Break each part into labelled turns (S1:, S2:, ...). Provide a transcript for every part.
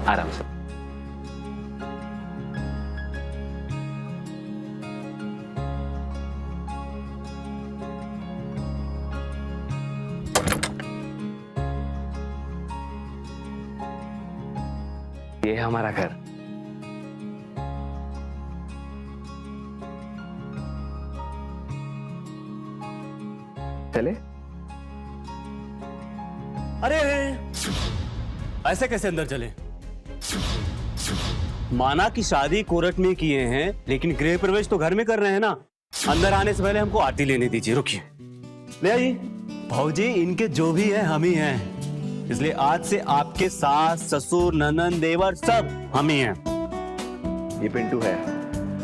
S1: आराम से। ये है हमारा घर। चले?
S2: अरे ऐसे कैसे अंदर चले? माना कि शादी कोर्ट में किए हैं, लेकिन गृह प्रवेश तो घर में कर रहे हैं ना। अंदर आने से पहले हमको आरती लेने दीजिए। रुकिए, ले आइए। भाऊजी, इनके जो भी है हम ही हैं, इसलिए आज से आपके सास, ससुर, ननद, देवर सब हम ही हैं।
S1: ये पिंटू है,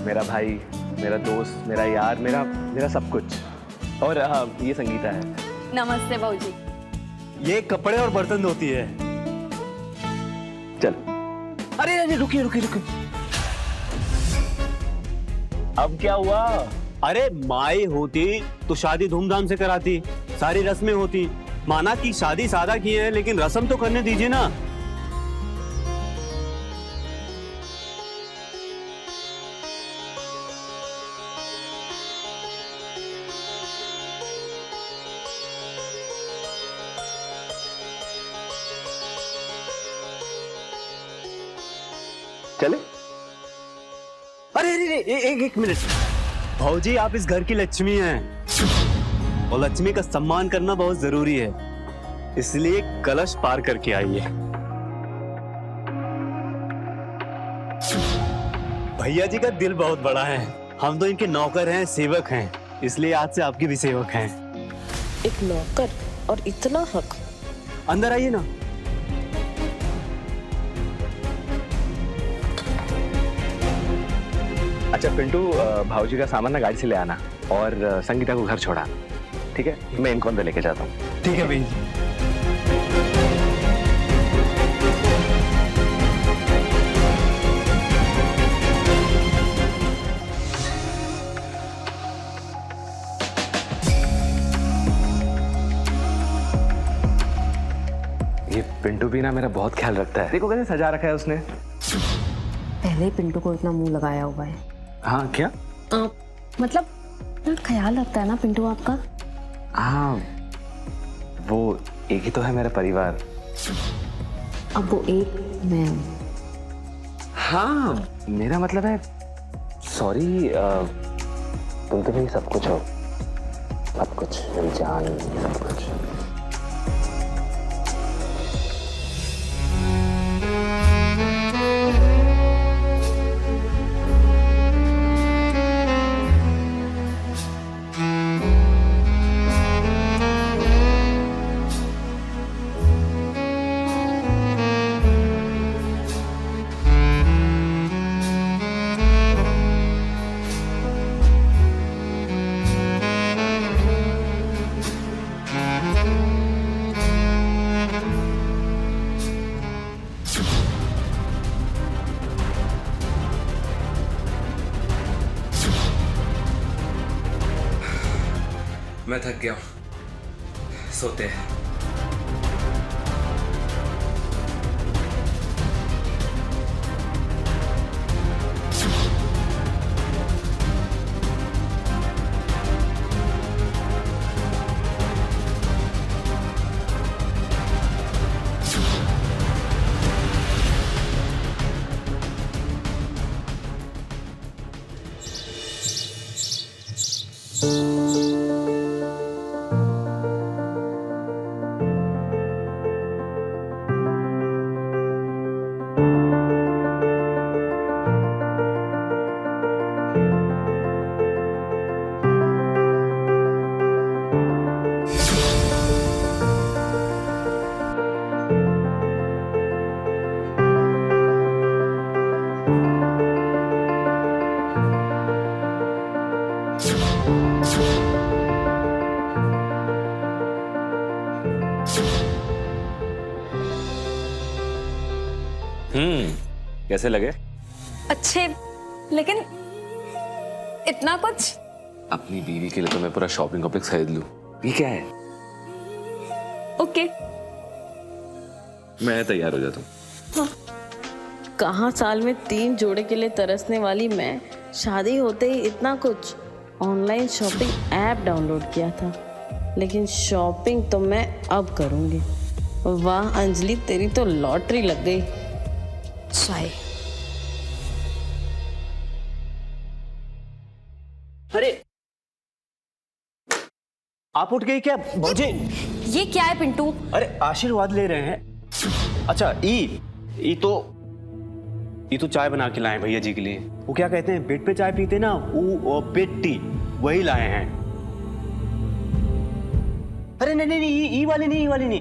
S1: मेरा भाई, मेरा दोस्त, मेरा यार, मेरा सब कुछ। और ये संगीता है।
S3: नमस्ते भाऊजी।
S2: ये कपड़े और बर्तन धोती है।
S1: चल। अरे रुकिए रुकिए रुकिए, अब क्या हुआ?
S2: अरे माई होती तो शादी धूमधाम से कराती, सारी रस्में होती। माना कि शादी सादा की है, लेकिन रस्म तो करने दीजिए ना।
S1: चले?
S2: अरे एक मिनट। भाऊजी, आप इस घर की लक्ष्मी हैं और लक्ष्मी का सम्मान करना बहुत जरूरी है, इसलिए कलश पार करके आइए। भैया जी का दिल बहुत बड़ा है, हम तो इनके नौकर हैं, सेवक हैं, इसलिए आज से आपके भी सेवक हैं।
S4: एक नौकर और इतना हक।
S2: अंदर आइए ना।
S1: अच्छा पिंटू, भाऊजी का सामान ना गाड़ी से ले आना और संगीता को घर छोड़ा, ठीक है? मैं इनको अंदर लेके जाता हूँ।
S2: ठीक है भैया जी।
S1: ये पिंटू भी ना मेरा बहुत ख्याल रखता है। देखो कैसे सजा रखा है उसने।
S3: पहले ही पिंटू को इतना मुंह लगाया हुआ है।
S1: हाँ क्या?
S3: मतलब ख्याल रखता है ना पिंटू आपका।
S1: हाँ, वो एक ही तो है मेरा परिवार।
S3: अब वो एक मैं हूँ।
S1: हाँ, मेरा मतलब है, सॉरी, तुम तो मेरी सब कुछ हो, सब कुछ, मेरी जान, सब कुछ।
S5: मैं थक गया हूँ, सोते हैं।
S1: कैसे लगे?
S3: अच्छे, लेकिन इतना कुछ।
S1: अपनी बीवी के लिए तो मैं पूरा शॉपिंग कॉम्प्लेक्स खरीद लूं। ये क्या है?
S3: ओके,
S1: मैं तैयार हो जाता हूँ।
S3: हाँ।
S4: कहाँ साल में 3 जोड़े के लिए तरसने वाली मैं शादी होते ही इतना कुछ ऑनलाइन शॉपिंग ऐप डाउनलोड किया था, लेकिन शॉपिंग तो मैं अब करूँगी। वाह अंजलि, तेरी तो लॉटरी लग गई।
S3: चाय।
S2: अरे आप उठ गई क्या भौजी?
S3: ये क्या है पिंटू?
S2: अरे आशीर्वाद ले रहे हैं। अच्छा ई तो चाय बना के लाए भैया जी के लिए। वो क्या कहते हैं, बेड पे चाय पीते ना, वो बेड टी, वही लाए हैं। अरे नहीं नहीं, ई वाली नहीं,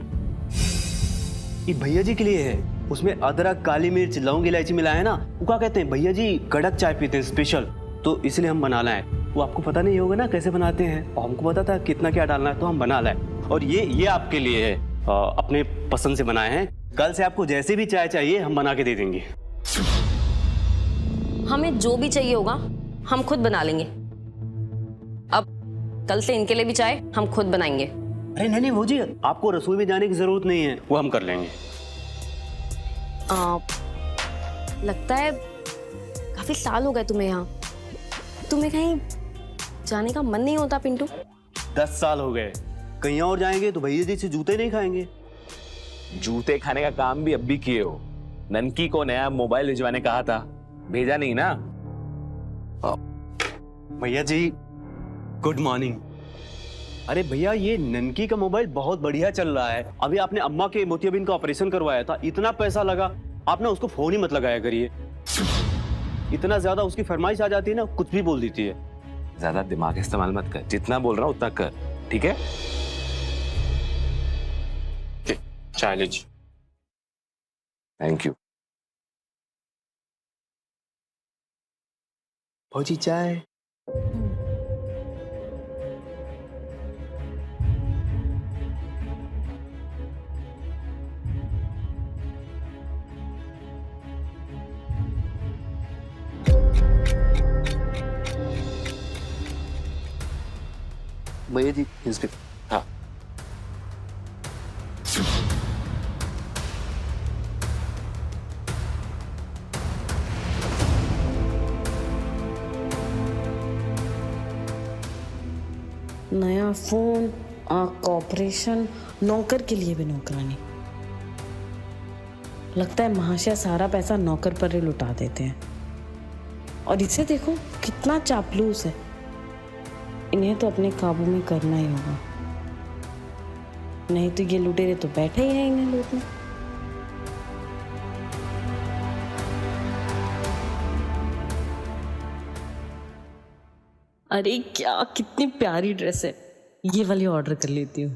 S2: ये भैया जी के लिए है। उसमें अदरक, काली मिर्च, लौंग, इलायची मिला है ना। वो क्या कहते हैं, भैया जी कड़क चाय पीते हैं स्पेशल, तो इसलिए हम बना लाए। वो आपको पता नहीं होगा ना कैसे बनाते हैं, और हमको पता था कितना क्या डालना है, तो हम बना लाए। और ये आपके लिए है, अपने पसंद से बनाए हैं। कल से आपको जैसे भी चाय चाहिए हम बना के दे देंगे।
S3: हमें जो भी चाहिए होगा हम खुद बना लेंगे। अब कल से इनके लिए भी चाय हम खुद बनाएंगे।
S2: अरे नहीं भौजी, आपको रसोई में जाने की जरूरत नहीं है, वो हम कर लेंगे।
S3: लगता है काफी साल हो गए तुम्हें यहाँ। तुम्हें कहीं जाने का मन नहीं होता पिंटू?
S2: 10 साल हो गए। कहीं और जाएंगे तो भैया जी से जूते नहीं खाएंगे।
S1: जूते खाने का काम भी अब भी किए हो। ननकी को नया मोबाइल भिजवाने कहा था, भेजा नहीं ना।
S2: भैया जी गुड मॉर्निंग। अरे भैया, ये ननकी का मोबाइल बहुत बढ़िया चल रहा है। अभी आपने अम्मा के मोतियाबिंद का ऑपरेशन करवाया था, इतना पैसा लगा, आपने उसको फोन ही मत लगाया करिए। इतना ज्यादा उसकी फरमाइश आ जाती है ना, कुछ भी बोल देती है।
S1: ज्यादा दिमाग इस्तेमाल मत कर, जितना बोल रहा हूं उतना कर, ठीक है? चाय लीजिए। Thank you.
S2: भौजी चाय।
S1: भैया जी इंस्पेक्टर। हाँ
S4: नया फोन, कॉपरेशन, नौकर के लिए भी नौकरानी। लगता है महाशय सारा पैसा नौकर पर ही लुटा देते हैं। और इसे देखो कितना चापलूस है। इन्हें तो अपने काबू में करना ही होगा, नहीं तो ये लुटेरे तो बैठे ही हैं इन्हें लूटने। अरे क्या कितनी प्यारी ड्रेस है, ये वाली ऑर्डर कर लेती हूँ।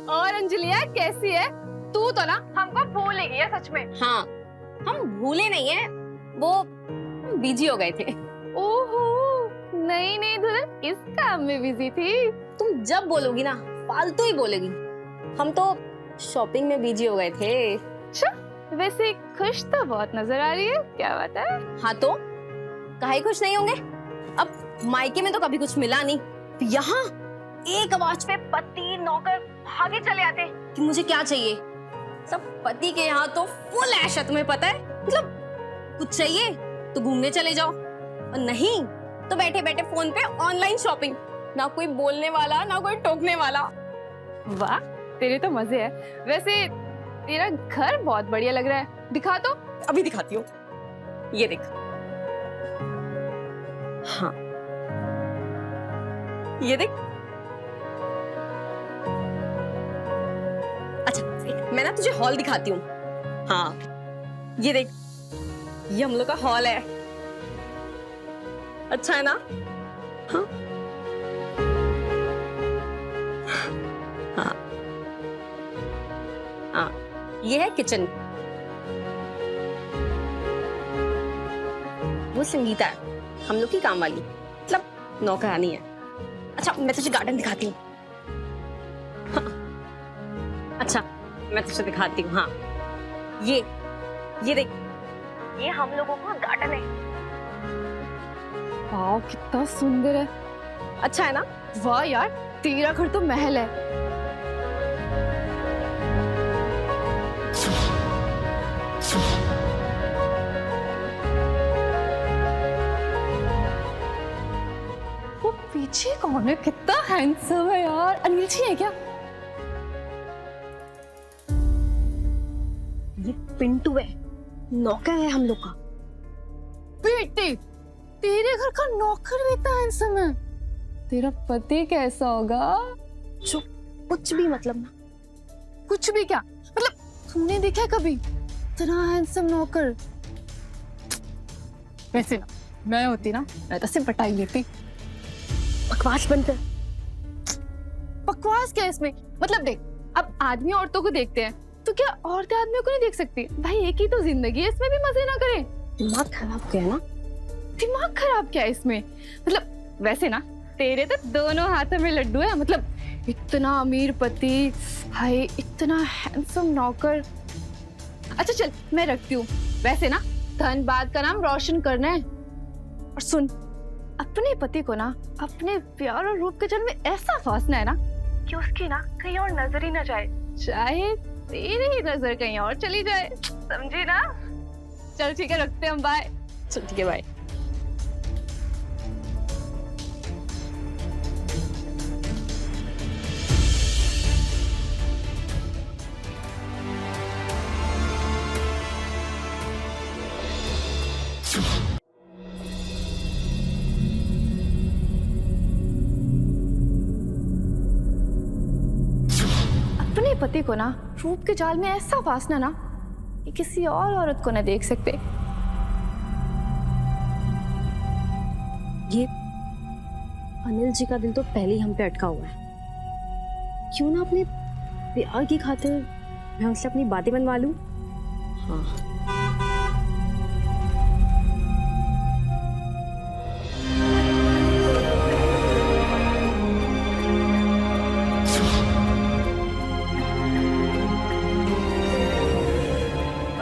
S6: और अंजलिया कैसी है? तू तो ना हमको भूल ही गई है सच में।
S3: हाँ, हम भूले नहीं है, वो बिजी हो गए थे।
S6: ओहो, नहीं दुल्हन इस काम में बिजी थी।
S3: तुम जब बोलोगी ना फालतू ही बोलेगी। हम तो शॉपिंग में बिजी हो गए थे।
S6: अच्छा, वैसे खुश तो बहुत नजर आ रही है, क्या बात है?
S3: हाँ तो काहे खुश नहीं होंगे? अब मायके में तो कभी कुछ मिला नहीं, यहाँ एक आवाज पे पति नौकर भागे चले आते कि मुझे क्या चाहिए। सब पति के यहाँ तो फुल ऐश है, तुम्हें पता है। मतलब कुछ चाहिए तो घूमने चले जाओ, और नहीं तो बैठे बैठे फोन पे ऑनलाइन शॉपिंग। ना कोई बोलने वाला ना कोई टोकने वाला।
S6: वाह, तेरे तो मजे है। वैसे तेरा घर बहुत बढ़िया लग रहा है, दिखा तो।
S3: अभी दिखाती हूँ, ये देख। हाँ ये देख। अच्छा मैं ना तुझे हॉल दिखाती हूँ। हाँ ये देख, ये हम लोग का हॉल है। अच्छा है ना? हाँ हाँ हाँ, ये है किचन। वो संगीता है, हम लोग की काम वाली, मतलब नौकरानी है। अच्छा मैं तुझे गार्डन दिखाती हूँ। हाँ। अच्छा मैं तुझे दिखाती हूँ। हाँ ये देख, ये हम लोगों का गार्डन है।
S6: वाह कितना सुंदर है।
S3: अच्छा है ना?
S6: वाह यार, तेरा घर तो महल है। पीछे कौन है? कितना हैंडसम है यार। अनिल जी है क्या?
S3: ये पिंटू है, नौकर है हम लोग का।
S6: बेटे, तेरे घर का नौकर भी इतना हैंडसम है? तेरा पति कैसा होगा?
S3: जो कुछ भी मतलब ना।
S6: कुछ भी क्या मतलब? तुमने देखा कभी इतना हैंडसम नौकर? वैसे ना, मैं होती ना, मैं तो सिर्फ बटाई लेती।
S3: बकवास बंद कर।
S6: बकवास क्या है इसमें? मतलब देख, अब आदमी औरतों को देखते हैं तो क्या औरतें आदमियों को नहीं देख सकती? भाई एक ही तो जिंदगी है, इसमें भी मजे ना करें।
S3: दिमाग खराब किया ना?
S6: दिमाग खराब क्या है इसमें? मतलब वैसे ना, तेरे तो दोनों हाथों में लड्डू है। मतलब इतना अमीर पति, हाय इतना हैंडसम नौकर। अच्छा चल, मैं रखती हूँ। वैसे ना, धनबाद का नाम रोशन करना है। और सुन, अपने पति को ना अपने प्यार और रूप के जल में ऐसा फांसना है ना कि उसकी ना कहीं और नजर ही ना जाए, चाहे तेरी ही नजर कहीं और चली जाए। समझी ना? चल ठीक है, रखते हैं हम। बाय।
S3: चल ठीक है, बाय।
S6: अपने पति को ना रूप के जाल में ऐसा फांसना ना कि किसी और औरत को ना देख सकते।
S3: ये अनिल जी का दिल तो पहले ही हम पे अटका हुआ है। क्यों ना अपने प्यार की खातिर मैं उससे अपनी बातें बनवा लूं। हाँ,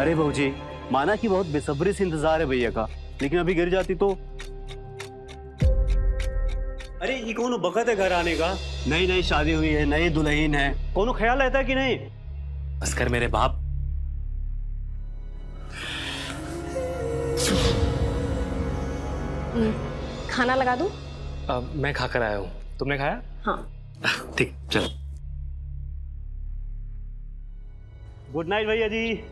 S2: अरे बहू जी, माना कि बहुत बेसब्री से इंतजार है भैया का, लेकिन अभी गिर जाती तो। अरे ये कौन बखत है घर आने का? नई नई शादी हुई है, नई दुल्हन है, कौन ख्याल रहता है कि नहीं?
S5: बस कर मेरे बाप।
S3: खाना लगा दूं?
S5: मैं खाकर आया हूँ, तुमने खाया?
S3: हाँ।
S5: ठीक, चलो।
S2: गुड नाइट भैया जी।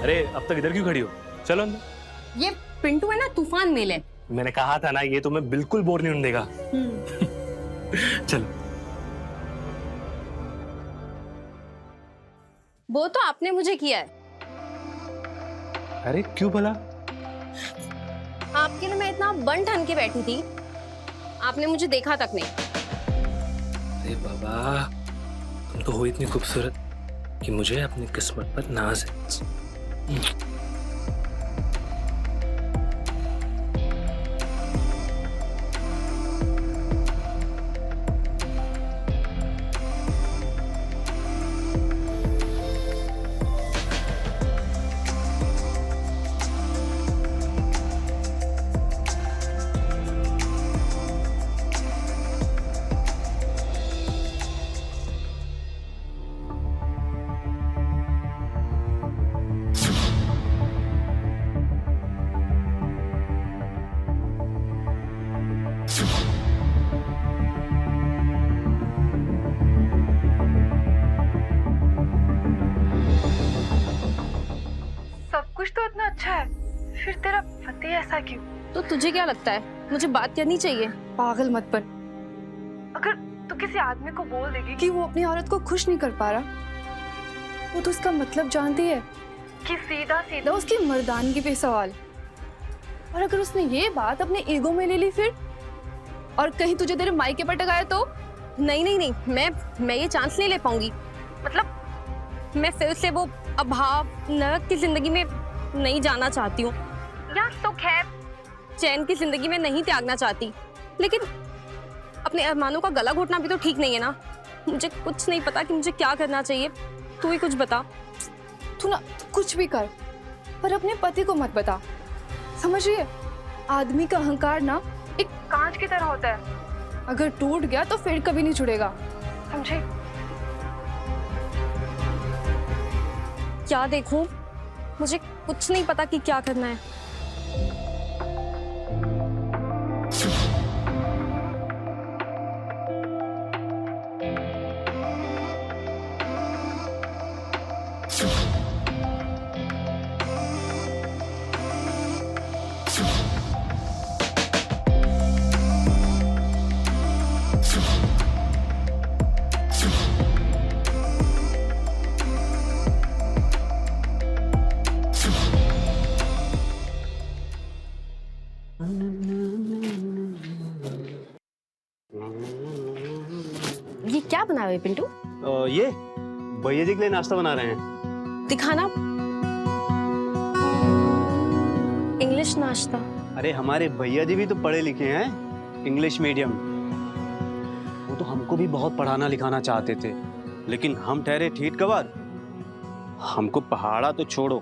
S5: अरे अब तक इधर क्यों खड़ी हो? चलो अंदर।
S3: ये पिंटू है ना, तूफान मेल है।
S5: मैंने कहा था ना, ये तुम्हें बिल्कुल बोर नहीं होने देगा। चलो।
S3: वो तो आपने मुझे किया है।
S5: अरे क्यों भला?
S3: आपके लिए मैं इतना बन ठन के बैठी थी, आपने मुझे देखा तक नहीं।
S5: अरे बाबा, तुम तो हो इतनी खूबसूरत कि मुझे अपनी किस्मत पर नाज है।
S6: सब कुछ तो इतना अच्छा है, फिर तेरा पति ऐसा क्यों?
S3: तो तुझे क्या लगता है, मुझे बात करनी चाहिए?
S6: पागल मत बन। अगर तू किसी आदमी को बोल देगी कि वो अपनी औरत को खुश नहीं कर पा रहा, वो तो उसका मतलब जानती है कि सीधा सीधा उसकी मर्दानगी पे सवाल। और अगर उसने ये बात अपने ईगो में ले ली फिर, और कहीं तुझे तेरे मायके पर टकाया तो?
S3: नहीं नहीं नहीं, मैं ये चांस नहीं ले पाऊंगी। मतलब मैं फिर से वो अभाव नरक की जिंदगी में नहीं जाना चाहती हूँ, या सुख है चैन की जिंदगी में नहीं त्यागना चाहती, लेकिन अपने अरमानों का गला घोटना भी तो ठीक नहीं है ना। मुझे कुछ नहीं पता कि मुझे क्या करना चाहिए, तू ही कुछ बता।
S6: तू कुछ भी कर, पर अपने पति को मत बता। समझ रही है? आदमी का अहंकार ना एक कांच की तरह होता है, अगर टूट गया तो फिर कभी नहीं जुड़ेगा। समझे?
S3: क्या देखूं? मुझे कुछ नहीं पता कि क्या करना है। ये क्या बना हुआ है पिंटू?
S2: ये भैया जी के लिए नाश्ता बना रहे हैं।
S3: दिखाना। इंग्लिश नाश्ता।
S2: अरे हमारे भैया जी भी तो पढ़े लिखे हैं, इंग्लिश मीडियम। वो तो हमको भी बहुत पढ़ाना लिखाना चाहते थे, लेकिन हम ठहरे ठीठ कबार। हमको पहाड़ा तो छोड़ो,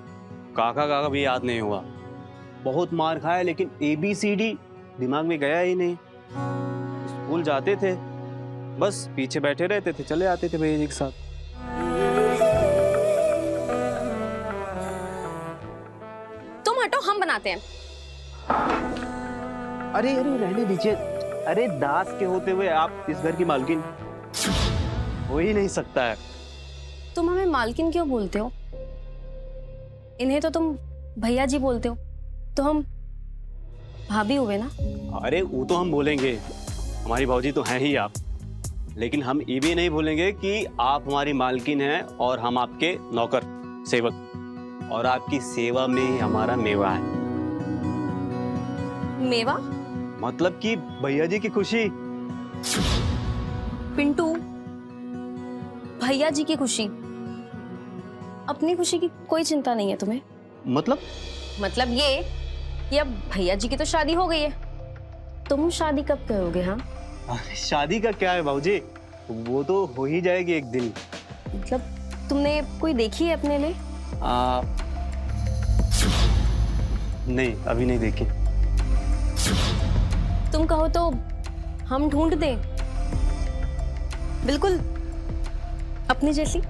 S2: काका काका भी याद नहीं हुआ। बहुत मार खाया, लेकिन ABCD दिमाग में गया ही नहीं। स्कूल जाते थे, बस पीछे बैठे रहते थे, चले आते थे भैया जी के साथ।
S3: तुम हटो, हम बनाते हैं।
S2: अरे अरे रहने दीजिए। अरे दास के होते हुए आप इस घर की मालकिन हो ही नहीं सकता है।
S3: तुम हमें मालकिन क्यों बोलते हो? इन्हें तो तुम भैया जी बोलते हो, तो हम भाभी हुए ना।
S2: अरे वो तो हम बोलेंगे, हमारी भौजी तो हैं ही आप। लेकिन हम ये भी नहीं भूलेंगे कि आप हमारी मालकिन हैं और हम आपके नौकर सेवक, और आपकी सेवा में ही हमारा मेवा है।
S3: मेवा?
S2: मतलब कि भैया जी की खुशी।
S3: पिंटू, भैया जी की खुशी, अपनी खुशी की कोई चिंता नहीं है तुम्हें?
S2: मतलब
S3: ये कि अब भैया जी की तो शादी हो गई है, तुम शादी कब करोगे? हाँ,
S2: अरे शादी का क्या है भाऊजी, वो तो हो ही जाएगी एक दिन।
S3: मतलब तुमने कोई देखी है अपने लिए?
S2: नहीं, अभी नहीं देखी।
S3: तुम कहो तो हम ढूंढ दें, बिल्कुल अपनी जैसी।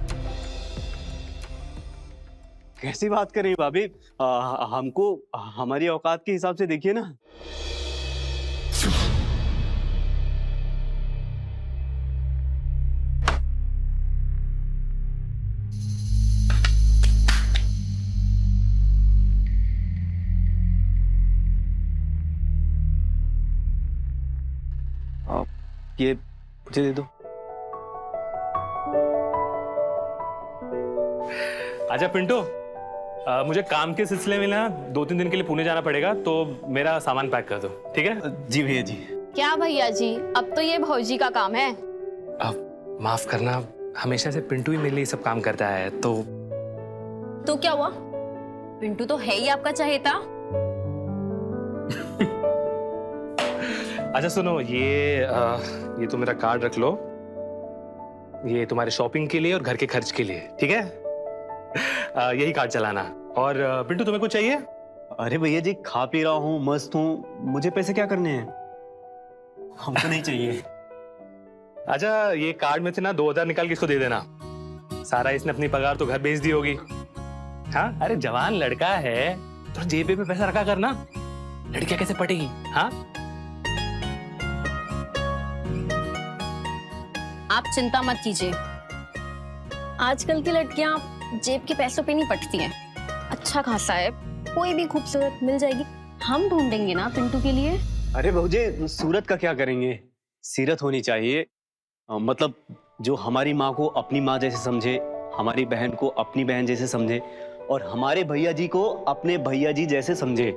S2: कैसी बात कर रही हैं भाभी? हमको हमारी औकात के हिसाब से देखिए ना। ये मुझे दे दो।
S5: आजा पिंटू, मुझे काम के सिलसिले में ना 2-3 दिन के लिए पुणे जाना पड़ेगा, तो मेरा सामान पैक कर दो, ठीक है?
S2: जी भैया जी।
S6: क्या भैया जी, अब तो ये भौजी का काम है।
S5: अब माफ करना, हमेशा से पिंटू ही मेरे लिए सब काम करता है,
S3: तो क्या हुआ? पिंटू तो है ही आपका चहेता।
S5: अच्छा सुनो, ये तो मेरा कार्ड रख लो, ये तुम्हारे शॉपिंग के लिए और घर के खर्च के लिए, ठीक है? यही कार्ड चलाना। और पिंटू तुम्हें कुछ चाहिए?
S2: अरे भैया जी, खा पी रहा हूँ, मस्त हूँ, मुझे पैसे क्या करने हैं? हमको नहीं चाहिए।
S5: अच्छा, ये कार्ड में से ना 2000 निकाल के इसको दे देना। सारा इसने अपनी पगार तो घर भेज दी होगी। हाँ, अरे जवान लड़का है, तो जेब पे पैसा रखा करना, लड़कियां कैसे पटेगी? हाँ,
S3: आप चिंता मत कीजिए, आजकल की लड़कियां जेब के पैसों पे नहीं पटती हैं। अच्छा खासा है, कोई भी खूबसूरत मिल जाएगी। हम ढूंढेंगे ना पिंटू के लिए।
S2: अरे भौजी, सूरत का क्या करेंगे, सीरत होनी चाहिए। मतलब जो हमारी माँ को अपनी माँ जैसे समझे, हमारी बहन को अपनी बहन जैसे समझे, और हमारे भैया जी को अपने भैया जी जैसे समझे।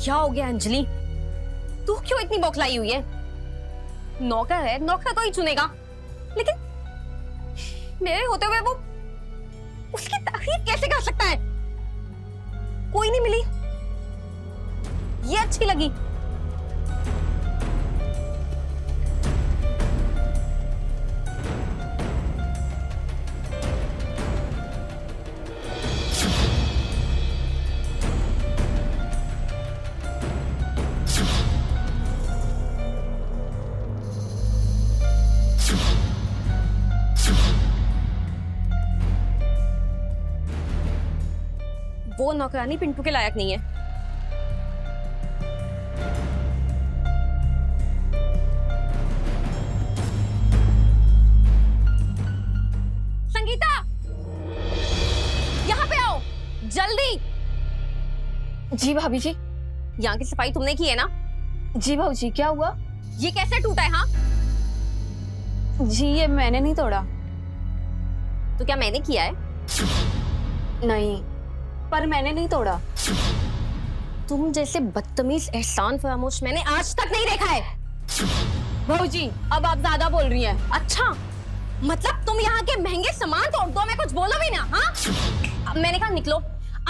S3: क्या हो गया अंजलि, तू क्यों इतनी बौखलाई हुई है? नौकर है, नौकर तो ही चुनेगा, लेकिन मेरे होते हुए वो उसकी तारीफ कैसे कर सकता है? कोई नहीं मिली, ये अच्छी लगी, वो नौकरानी पिंटू के लायक नहीं है। संगीता, यहाँ पे आओ जल्दी।
S6: जी भाभी जी।
S3: यहाँ की सफाई तुमने की है ना?
S6: जी भाऊजी, क्या हुआ?
S3: ये कैसे टूटा है? हाँ,
S6: जी ये मैंने नहीं तोड़ा।
S3: तो क्या मैंने किया है?
S6: नहीं, पर मैंने नहीं तोड़ा।
S3: तुम जैसे बदतमीज एहसान फरामोश मैंने आज तक नहीं देखा है।
S6: भाऊजी अब आप ज्यादा बोल रही हैं।
S3: अच्छा, मतलब तुम यहाँ के महंगे सामान तोड़ दो, मैं कुछ बोला भी ना? हाँ, अब मैंने कहा निकलो,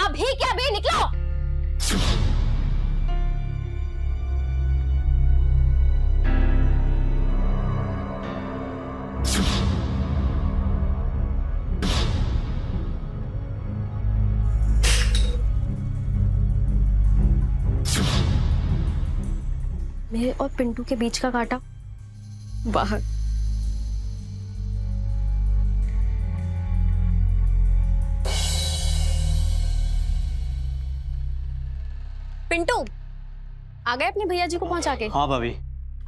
S3: अभी क्या अभी निकलो। मेरे और पिंटू के बीच का कांटा बाहर। पिंटू आ गए अपने भैया जी को पहुंचा के?
S2: हाँ भाभी।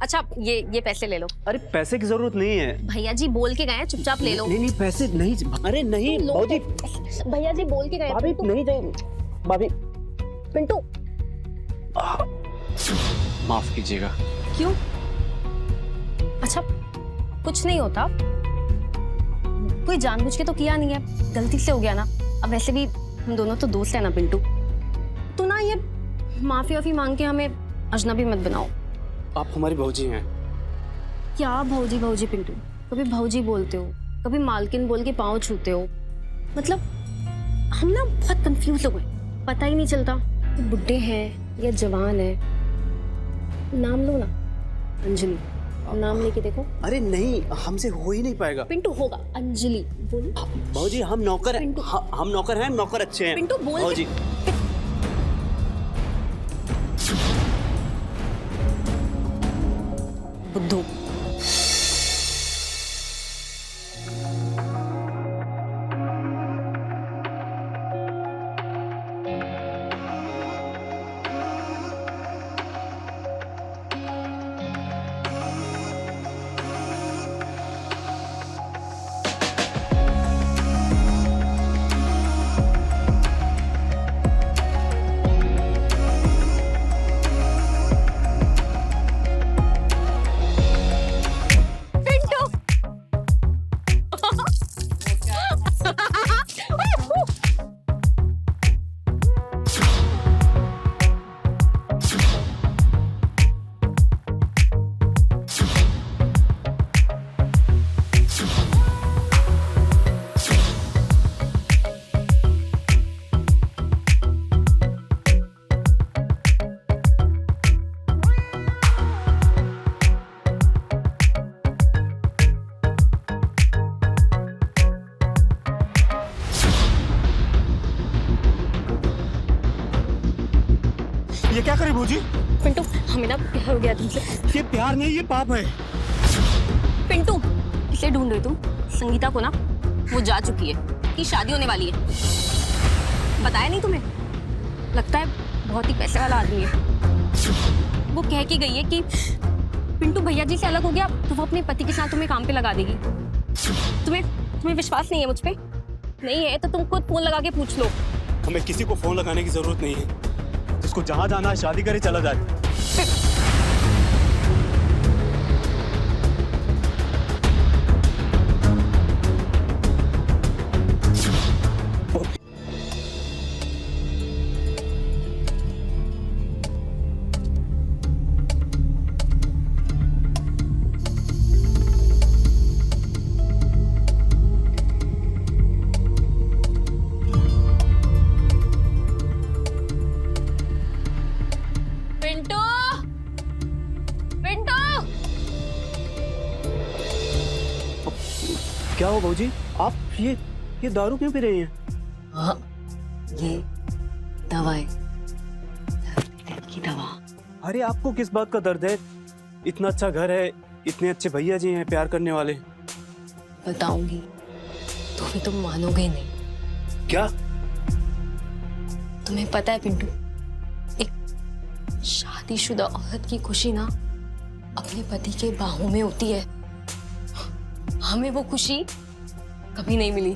S3: अच्छा, ये पैसे ले लो।
S2: अरे पैसे की जरूरत नहीं है।
S3: भैया जी बोल के गए हैं, चुपचाप ले लो।
S2: नहीं नहीं पैसे नहीं। अरे नहीं
S3: लो।
S2: भाभी।
S3: भैया जी बोल के गए हैं।
S2: भाभी नहीं चाहिए भाभी।
S3: पिंटू,
S2: माफ कीजिएगा।
S3: क्यों? अच्छा, कुछ नहीं होता, कोई जानबूझ के तो किया नहीं है, गलती से हो गया ना। अब वैसे भी हम दोनों तो दोस्त हैं ना पिंटू, तो ना ये माफी वाफी मांग के हमें अजनबी मत बनाओ।
S2: आप हमारी भौजी हैं।
S3: क्या भौजी भौजी पिंटू? कभी भौजी बोलते हो, कभी मालकिन बोल के पाँव छूते हो। मतलब हम ना बहुत कंफ्यूज हो गए, पता ही नहीं चलता कि बुड्ढे हैं या जवान है। नाम लो ना, अंजलि। नाम लेके देखो।
S2: अरे नहीं, हमसे हो ही नहीं पाएगा।
S3: पिंटू होगा। अंजलि बोलो।
S2: भौजी हम नौकर हैं।
S3: पिंटू।
S2: हम नौकर हैं, नौकर अच्छे हैं।
S3: पिंटू बोल के-
S2: भौजी।
S3: बुद्धू।
S2: ये क्या करे भौजी?
S3: पिंटू, हमें ना प्यार हो गया तुमसे।
S2: ये प्यार नहीं, ये पाप है।
S3: पिंटू, इसे ढूंढ रहे तुम? संगीता को ना, वो जा चुकी है, कि शादी होने वाली है। बताया नहीं तुम्हें? लगता है बहुत ही पैसे वाला आदमी है। वो कह के गई है कि पिंटू भैया जी से अलग हो गया तो वो अपने पति के साथ तुम्हें काम पे लगा देगी। तुम्हें विश्वास नहीं है मुझ पे? नहीं है तो तुम खुद फोन लगा के पूछ लो।
S2: हमें किसी को फोन लगाने की जरूरत नहीं है। जिसको जहां जाना है शादी करे चला जाए।
S3: पिंटू, पिंटू,
S2: क्या हो भौजी? आप ये दारू क्यों पी रही हैं?
S3: हाँ, ये दवा है, की दवा।
S2: अरे आपको किस बात का दर्द है? इतना अच्छा घर है, इतने अच्छे भैया जी हैं प्यार करने वाले।
S3: बताऊंगी तो भी तुम मानोगे नहीं।
S2: क्या?
S3: तुम्हें पता है पिंटू, एक शादीशुदा औरत की खुशी ना अपने पति के बाहों में होती है। हमें वो खुशी कभी नहीं मिली।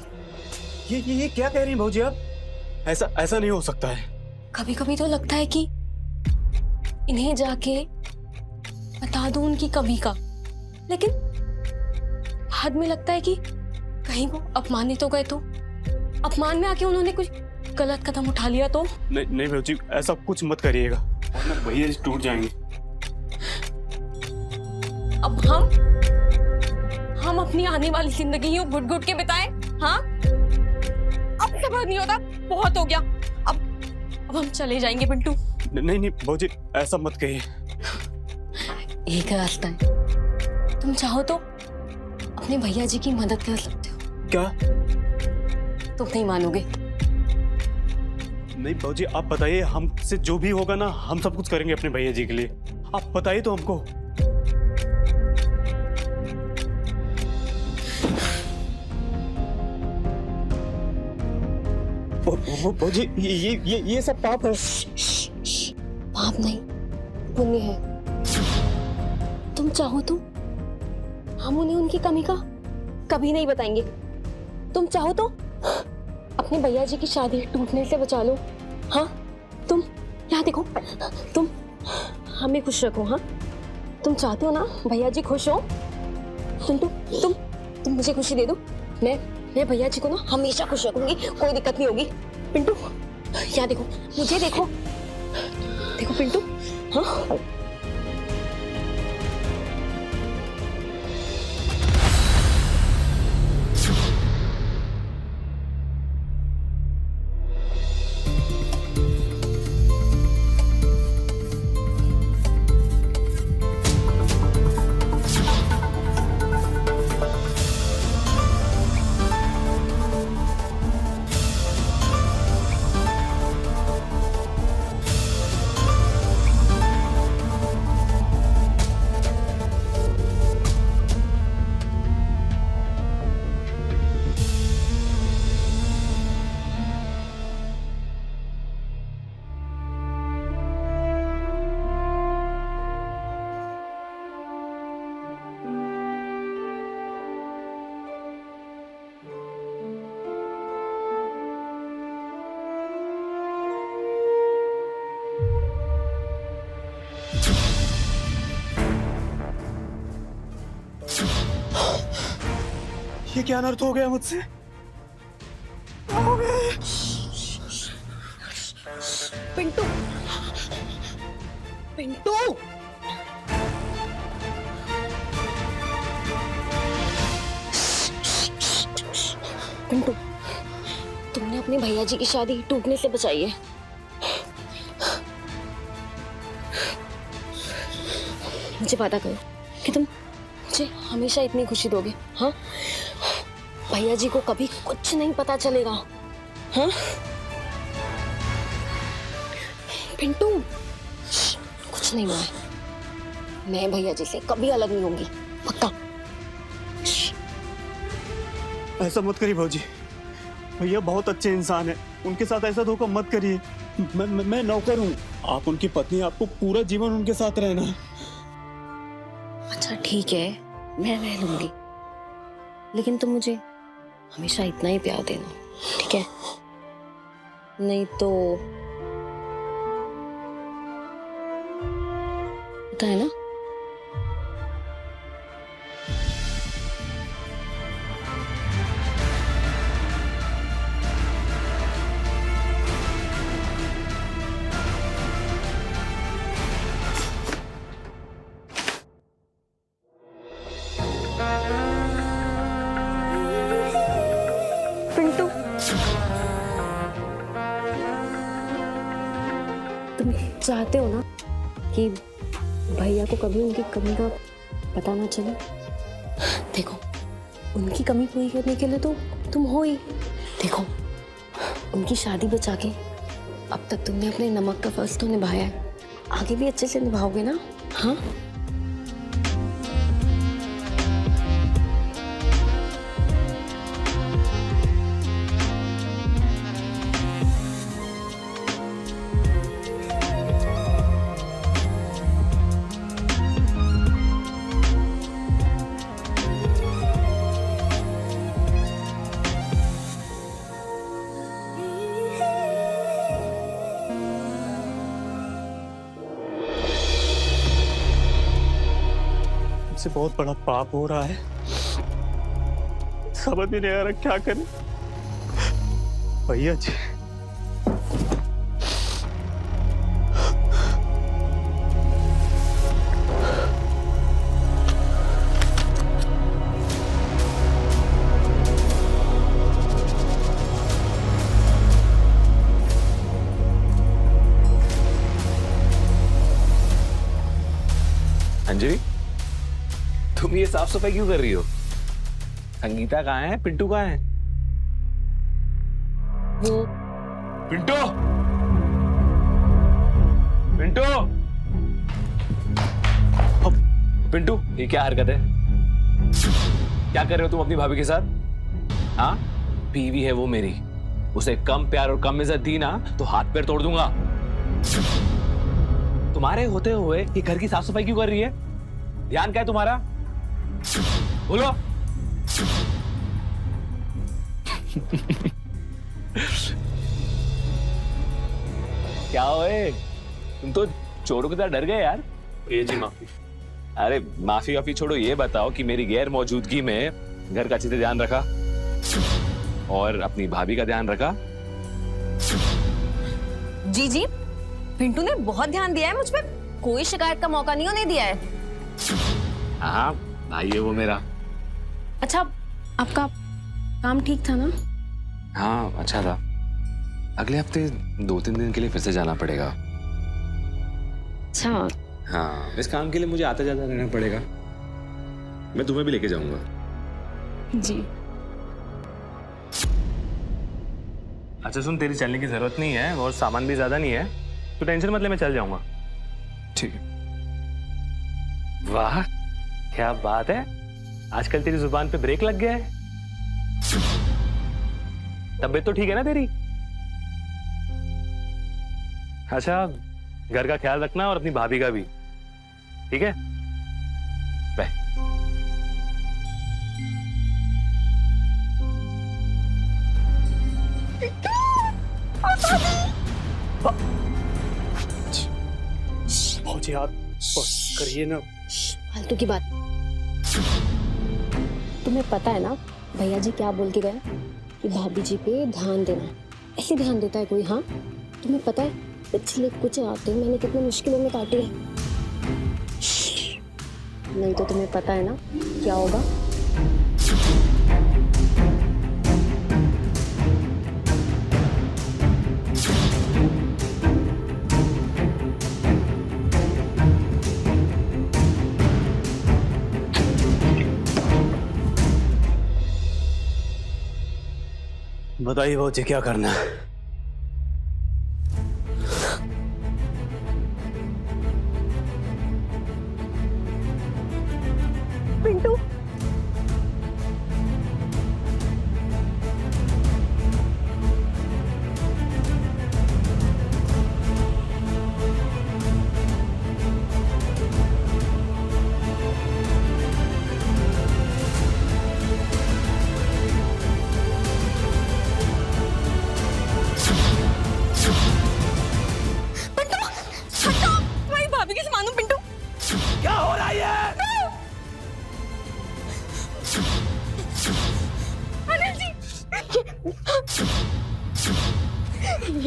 S2: ये क्या कह रही हैं भाजी आप? ऐसा नहीं हो सकता है।
S3: कभी कभी तो लगता है कि इन्हें जाके बता दूं उनकी कमी का, लेकिन बाद में लगता है कि कहीं वो अपमानित हो गए तो, अपमान में आके उन्होंने कुछ गलत कदम उठा लिया तो।
S2: नहीं भाजी, ऐसा कुछ मत करिएगा, वरना भैया जी टूट जाएंगे।
S3: अब हम अपनी आने वाली जिंदगी यूं घुट घुट के बिताएं? हाँ, अब सबर नहीं होता, बहुत हो गया। अब हम चले जाएंगे पिंटू।
S2: नहीं भाजी, ऐसा मत कहिए।
S3: एक रास्ता है, तुम चाहो तो अपने भैया जी की मदद कर सकते हो।
S2: क्या?
S3: तुम नहीं मानोगे।
S2: नहीं भाजी, आप बताइए, हमसे जो भी होगा ना हम सब कुछ करेंगे अपने भैया जी के लिए। आप बताइए तो हमको। भाजी, ये सब पाप है।
S3: पाप नहीं, पुण्य है। तुम चाहो तो हम उन्हें उनकी कमी का कभी नहीं बताएंगे। तुम चाहो तो अपने भैया जी की शादी टूटने से बचा लो। हाँ, तुम यहाँ देखो, तुम हमें खुश रखो। हाँ, तुम चाहते हो ना भैया जी खुश हो? तुम मुझे खुशी दे दो, मैं भैया जी को ना हमेशा खुश रखूंगी, कोई दिक्कत नहीं होगी। पिंटू, यहाँ देखो, मुझे देखो पिंटू। हाँ,
S2: ये क्या अनर्थ हो गया मुझसे?
S3: पिंटू, पिंटू, पिंटू, तुमने अपने भैया जी की शादी टूटने से बचाई है। मुझे वादा करो कि तुम मुझे हमेशा इतनी खुशी दोगे। हाँ, भैया जी को कभी कुछ नहीं पता चलेगा। हाँ पिंटू, कुछ नहीं हुआ है। मैं भैया जी से कभी अलग नहीं होंगी, पक्का।
S2: ऐसा मत करिए भाजी, भैया बहुत अच्छे इंसान है, उनके साथ ऐसा धोखा मत करिए। मैं नौकर हूँ, आप उनकी पत्नी, आपको पूरा जीवन उनके साथ रहना है।
S3: अच्छा ठीक है, मैं रह लूंगी, लेकिन तुम मुझे हमेशा इतना ही प्यार देना, ठीक है? नहीं तो पता है ना। पिंटू, तुम चाहते हो ना कि भैया को कभी उनकी कमी का पता ना चले? देखो, उनकी कमी पूरी करने के लिए तो तुम हो ही। देखो, उनकी शादी बचा के अब तक तुमने अपने नमक का फर्ज तो निभाया है, आगे भी अच्छे से निभाओगे ना? हाँ,
S2: से बहुत बड़ा पाप हो रहा है, समझ ही नहीं आ रहा क्या करें। भैया जी,
S1: अंजलि, तुम ये साफ सफाई क्यों कर रही हो? संगीता कहाँ है? पिंटू कहाँ है?
S3: वो
S1: पिंटू, पिंटू, पिंटू, ये क्या हरकत है? क्या कर रहे हो तुम अपनी भाभी के साथ? हाँ, बीवी है वो मेरी, उसे कम प्यार और कम इज्जत दी ना तो हाथ पैर तोड़ दूंगा। तुम्हारे होते हुए ये घर की साफ सफाई क्यों कर रही है? ध्यान क्या है तुम्हारा? बोलो। क्या हुए? तुम तो चोरों की तरह डर गए यार।
S2: ये जी माफी।
S1: अरे माफी वाफी छोड़ो, ये बताओ कि मेरी गैर मौजूदगी में घर का अच्छे से ध्यान रखा और अपनी भाभी का ध्यान रखा?
S3: जी जी, पिंटू ने बहुत ध्यान दिया है मुझ पे, कोई शिकायत का मौका नहीं होने दिया है।
S1: हाँ, भाई है वो मेरा।
S3: अच्छा, आपका काम ठीक था ना?
S1: हाँ, अच्छा था। अगले हफ्ते 2-3 दिन के लिए फिर से जाना पड़ेगा।
S3: अच्छा।
S1: हाँ, इस काम के लिए मुझे आता जाता रहना पड़ेगा। मैं तुम्हें भी लेके जाऊंगा।
S3: जी।
S5: अच्छा सुन, तेरी चलने की जरूरत नहीं है और सामान भी ज्यादा नहीं है, तो टेंशन मत ले, मैं चल जाऊंगा।
S1: ठीक है।
S5: वाह, क्या बात है, आजकल तेरी जुबान पे ब्रेक लग गया है। तबीयत तो ठीक है ना तेरी? अच्छा, घर का ख्याल रखना और अपनी भाभी का भी, ठीक है? बाय।
S2: जी आप बस करिए ना।
S3: फालतू की बात। तुम्हें पता है ना भैया जी क्या बोल के गए कि भाभी जी पे ध्यान देना। ऐसे ध्यान देता है कोई? हाँ, तुम्हें पता है पिछले कुछ रातें मैंने कितनी मुश्किलों में काटी है। नहीं तो तुम्हें पता है ना क्या होगा?
S2: बताइए भाजी, क्या करना है?
S3: पिंटू, तुम्हारी भाभी कैसे मानूं? पिंटू,
S2: क्या हो रहा है?
S3: अनिल जी,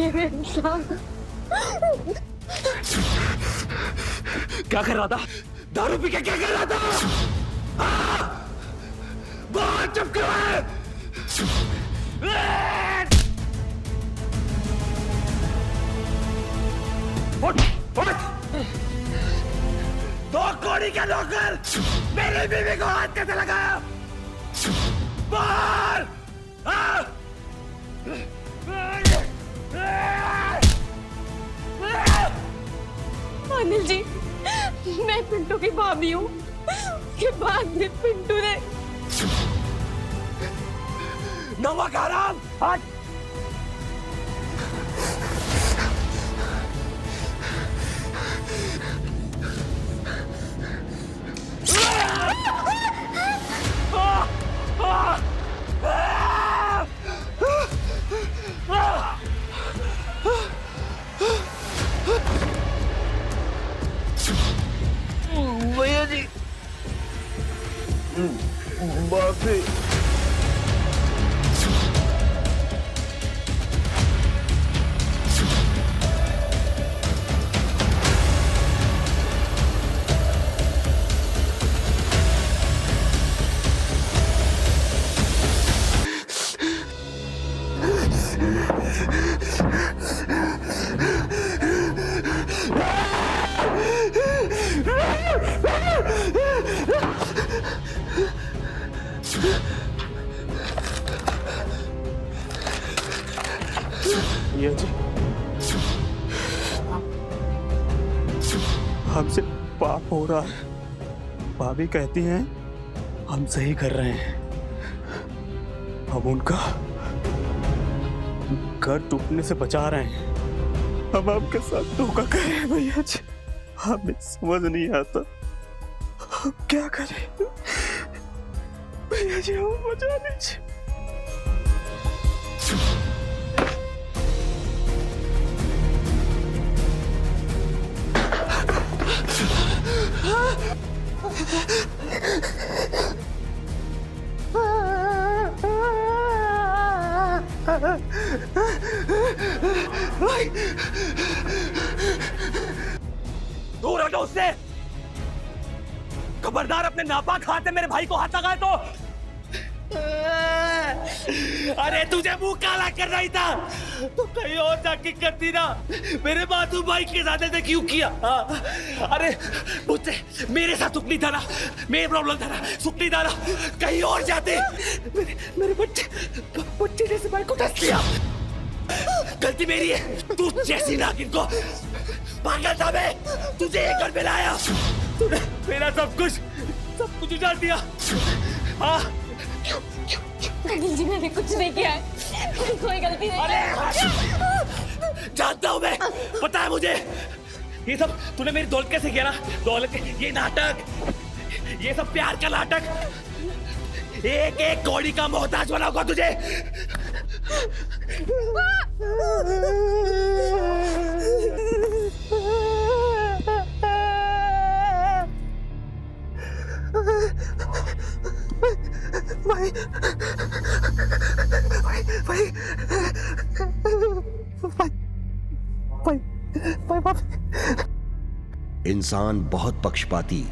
S3: ये मेरे साथ
S2: क्या कर रहा था? दारू पी के क्या कर रहा था? बहुत चुप क्यों है? उठ, उठ! दो कौड़ी का नौकर मेरी बीवी को हाथ कैसे लगाया? बाहर!
S3: अनिल जी, मैं पिंटू की भाभी हूँ। के बाद में पिंटू ने
S2: नमक हराम! हट! भैया जी,
S7: माफी।
S2: ये जी हमसे पाप हो रहा है। भाभी कहती हैं हम सही कर रहे हैं। हम उनका घर टूटने से बचा रहे हैं। हम आपके साथ धोखा कर रहे हैं भैया जी। हमें समझ नहीं आता हम क्या करें। भैया जी हमें बचा लीजिए।
S1: दूर हटो उससे। खबरदार अपने नापाक हाथ से मेरे भाई को हाथ लगाए तो। अरे तुझे मुंह काला कर रही था तो कहीं और जाके करती ना। मेरे मासूम भाई के साथ ऐसे क्यों किया? अरे मुझसे मेरे साथ सुख नहीं था ना, मेरी प्रॉब्लम था ना, सुख नहीं था ना, कहीं और जाते। मेरे बच्चे जैसे भाई को डस लिया। गलती मेरी है। तू जैसी नागिन को पागल था मैं, तुझे ये घर में लाया। तूने मेरा सब कुछ उजाड़ दिया।
S3: अनिल जी मैंने कुछ नहीं किया है, मेरी कोई गलती नहीं।
S1: अरे जानता हूँ मैं, पता है मुझे। ये सब तूने मेरी दौलत कैसे किया ना? दौलत, ये नाटक, ये सब प्यार का नाटक। एक एक कौड़ी का मोहताज बना होगा तुझे।
S8: इंसान बहुत पक्षपाती,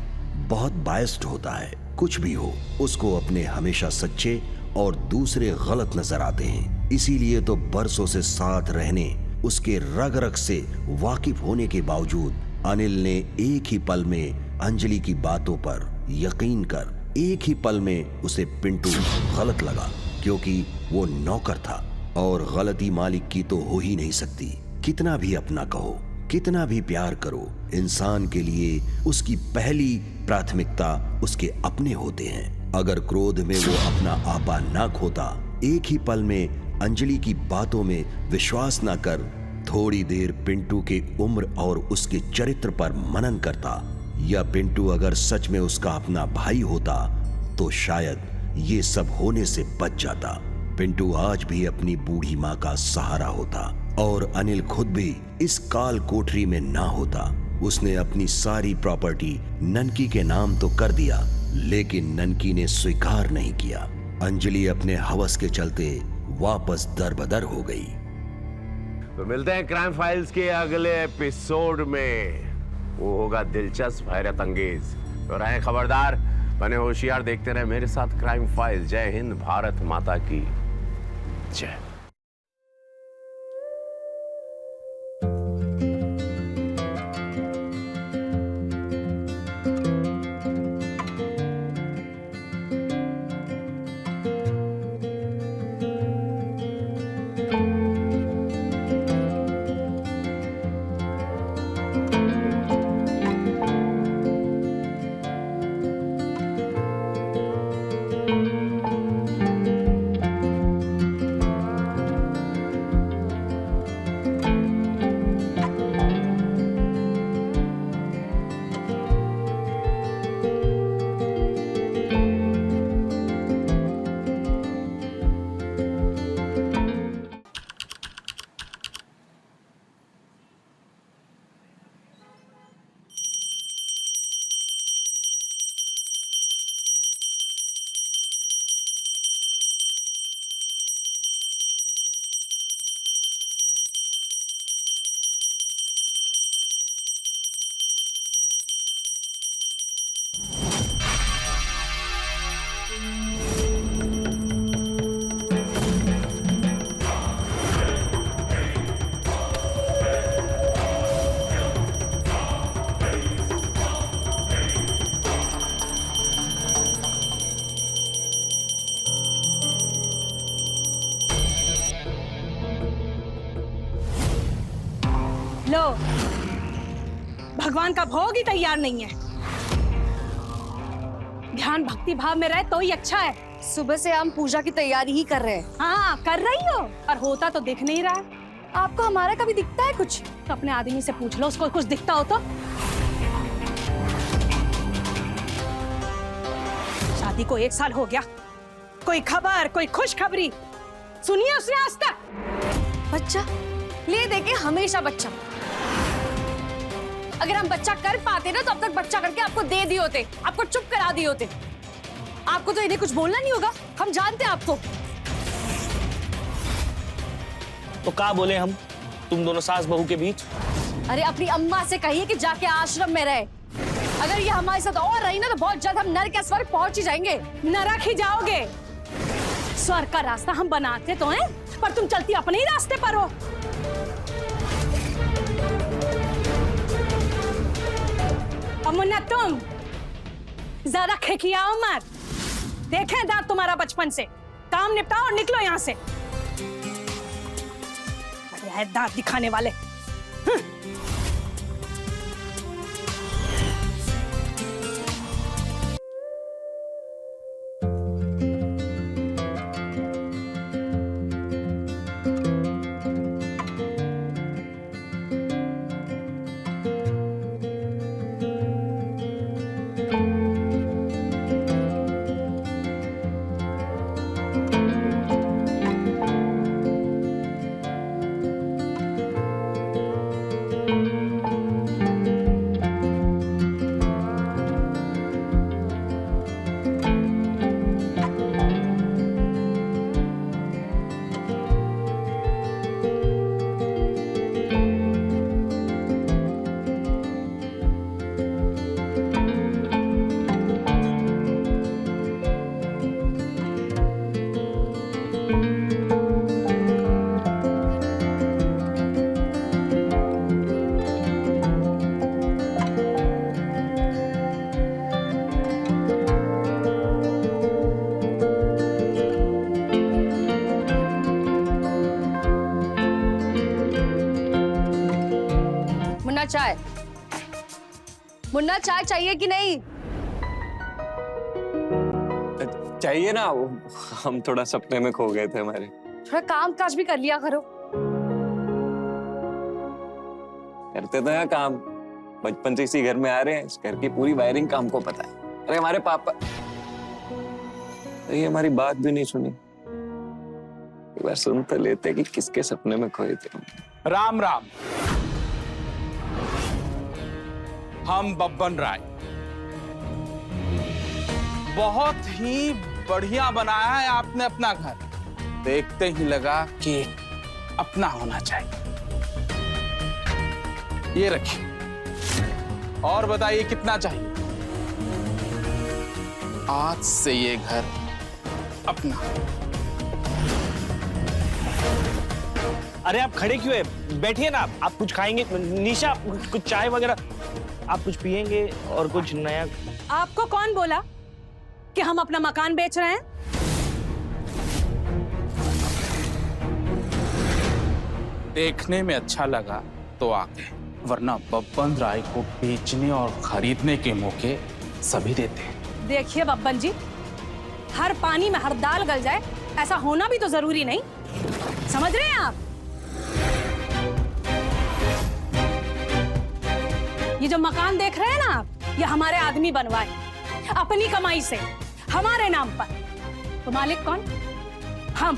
S8: बहुत बायस्ड होता है। कुछ भी हो, उसको अपने हमेशा सच्चे और दूसरे गलत नजर आते हैं। इसीलिए तो बरसों से साथ रहने, उसके रग रग से वाकिफ होने के बावजूद अनिल ने एक ही पल में अंजलि की बातों पर यकीन कर एक ही पल में उसे पिंटू गलत लगा, क्योंकि वो नौकर था और गलती मालिक की तो हो ही नहीं सकती। कितना भी अपना कहो, कितना भी प्यार करो, इंसान के लिए उसकी पहली प्राथमिकता उसके अपने होते हैं। अगर क्रोध में वो अपना आपा ना खोता, एक ही पल में अंजलि की बातों में विश्वास ना कर थोड़ी देर पिंटू के उम्र और उसके चरित्र पर मनन करता, या पिंटू अगर सच में उसका अपना भाई होता तो शायद ये सब होने से बच जाता। पिंटू आज भी अपनी बूढ़ी माँ का सहारा होता और अनिल खुद भी इस काल कोठरी में ना होता। उसने अपनी सारी प्रॉपर्टी ननकी के नाम तो कर दिया, लेकिन ननकी ने स्वीकार नहीं किया। अंजलि अपने हवस के चलते वापस दरबदर हो गई।
S7: तो मिलते हैं क्राइम फाइल्स के अगले एपिसोड में। वो होगा दिलचस्प, हैरत अंगेज। तो रहें खबरदार, बने होशियार, देखते रहे मेरे साथ क्राइम फाइल्स। जय हिंद, भारत माता की जय।
S9: लो, भगवान का भोग ही तैयार नहीं है। ध्यान भक्ति भाव में रहे तो ही अच्छा है।
S3: सुबह से हम पूजा की तैयारी ही कर रहे हैं।
S9: हाँ कर रही हो, और होता तो दिख नहीं रहा है।
S3: आपको हमारा कभी दिखता है कुछ?
S9: तो अपने आदमी से पूछ लो, उसको कुछ दिखता हो तो। शादी को 1 साल हो गया, कोई खबर, कोई खुशखबरी सुनिए उसने आज तक?
S3: बच्चा ले देके हमेशा बच्चा। अगर हम बच्चा कर पाते ना तो अब तक बच्चा करके आपको दे दिए होते, आपको चुप करा दिए होते। आपको तो इन्हें कुछ बोलना नहीं होगा, हम जानते हैं आपको।
S10: तो क्या बोले हम तुम दोनों सास बहू के बीच?
S3: अरे अपनी अम्मा से कहिए कि जाके आश्रम में रहे। अगर ये हमारे साथ और रही ना तो बहुत जल्द हम नरक या स्वर्ग पहुंच ही जाएंगे।
S9: नरक ही जाओगे। स्वर्ग का रास्ता हम बनाते तो हैं, पर तुम चलती अपने ही रास्ते पर हो। और मुन्ना तुम ज्यादा खिखियाओ मत। देखें दांत तुम्हारा बचपन से। काम निपटाओ और निकलो यहाँ से। बढ़िया है दांत दिखाने वाले।
S3: चाय, मुन्ना चाय चाहिए कि नहीं?
S10: चाहिए ना, हम थोड़ा सपने में खो गए थे हमारे।
S3: थोड़ा काम काज भी कर लिया करो।
S10: करते तो हैं काम, बचपन से इसी घर में आ रहे हैं, इस घर की पूरी वायरिंग का हमको पता है। अरे हमारे पापा, ये हमारी बात भी नहीं सुनी। एक बार सुन तो लेते कि किसके सपने में खोए थे।
S11: राम राम। हम बब्बन राय। बहुत ही बढ़िया बनाया है आपने अपना घर। देखते ही लगा कि अपना होना चाहिए। ये रखिए और बताइए कितना चाहिए। आज से ये घर अपना।
S10: अरे आप खड़े क्यों है? बैठिए ना, आप कुछ खाएंगे? निशा कुछ चाय वगैरह आप कुछ पिएंगे और कुछ नया?
S9: आपको कौन बोला कि हम अपना मकान बेच रहे हैं?
S11: देखने में अच्छा लगा तो आ गए, वरना बब्बन राय को बेचने और खरीदने के मौके सभी देते हैं।
S9: देखिए बब्बन जी, हर पानी में हर दाल गल जाए ऐसा होना भी तो जरूरी नहीं। समझ रहे हैं आप? ये जो मकान देख रहे हैं ना आप, ये हमारे आदमी बनवाए अपनी कमाई से हमारे नाम पर। तो मालिक कौन? हम।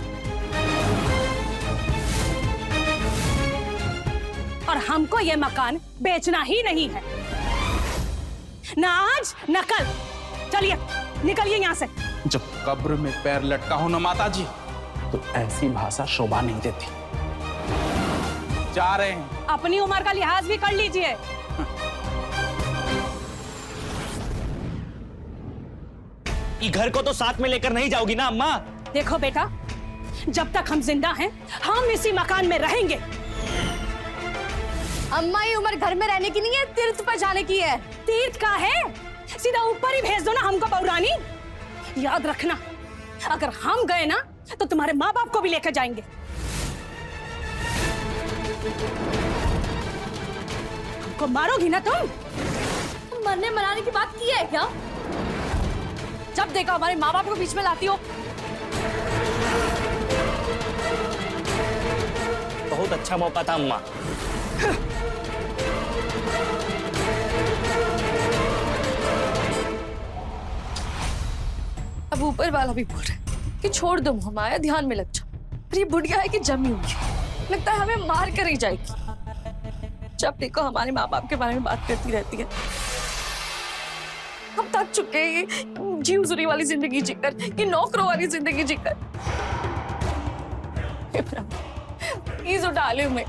S9: और हमको ये मकान बेचना ही नहीं है, ना आज न कल। चलिए निकलिए यहाँ से।
S11: जब कब्र में पैर लटका हो ना माता जी, तो ऐसी भाषा शोभा नहीं देती। जा रहे हैं।
S9: अपनी उम्र का लिहाज भी कर लीजिए।
S10: ये घर को तो साथ में लेकर नहीं जाओगी ना अम्मा?
S9: देखो बेटा, जब तक हम जिंदा हैं हम इसी मकान में रहेंगे।
S3: अम्मा ये उम्र घर में रहने की नहीं है, तीर्थ पर जाने की है।
S9: तीर्थ का है? सीधा ऊपर ही भेज दो ना हमको बहुरानी। याद रखना, अगर हम गए ना तो तुम्हारे माँ बाप को भी लेकर जाएंगे। को मारोगी ना तुम?
S3: मरने मराने की बात की है क्या?
S9: जब देखा हमारे माँ बाप को बीच में लाती हो।
S10: बहुत अच्छा मौका था अम्मा।
S9: अब ऊपर वाला भी बोल रहा है कि छोड़ दो हमारा, ध्यान में लग जाओ। पर ये बुढ़िया है कि जमी हुई है, लगता है हमें मार कर ही जाएगी। जब देखो हमारे माँ बाप के बारे में बात करती रहती है। हम थक चुके हैं ये जी हुजूरी वाली जिंदगी जीकर, ये नौकरों वाली जिंदगी जीकर। प्लीज उठा ले मैं।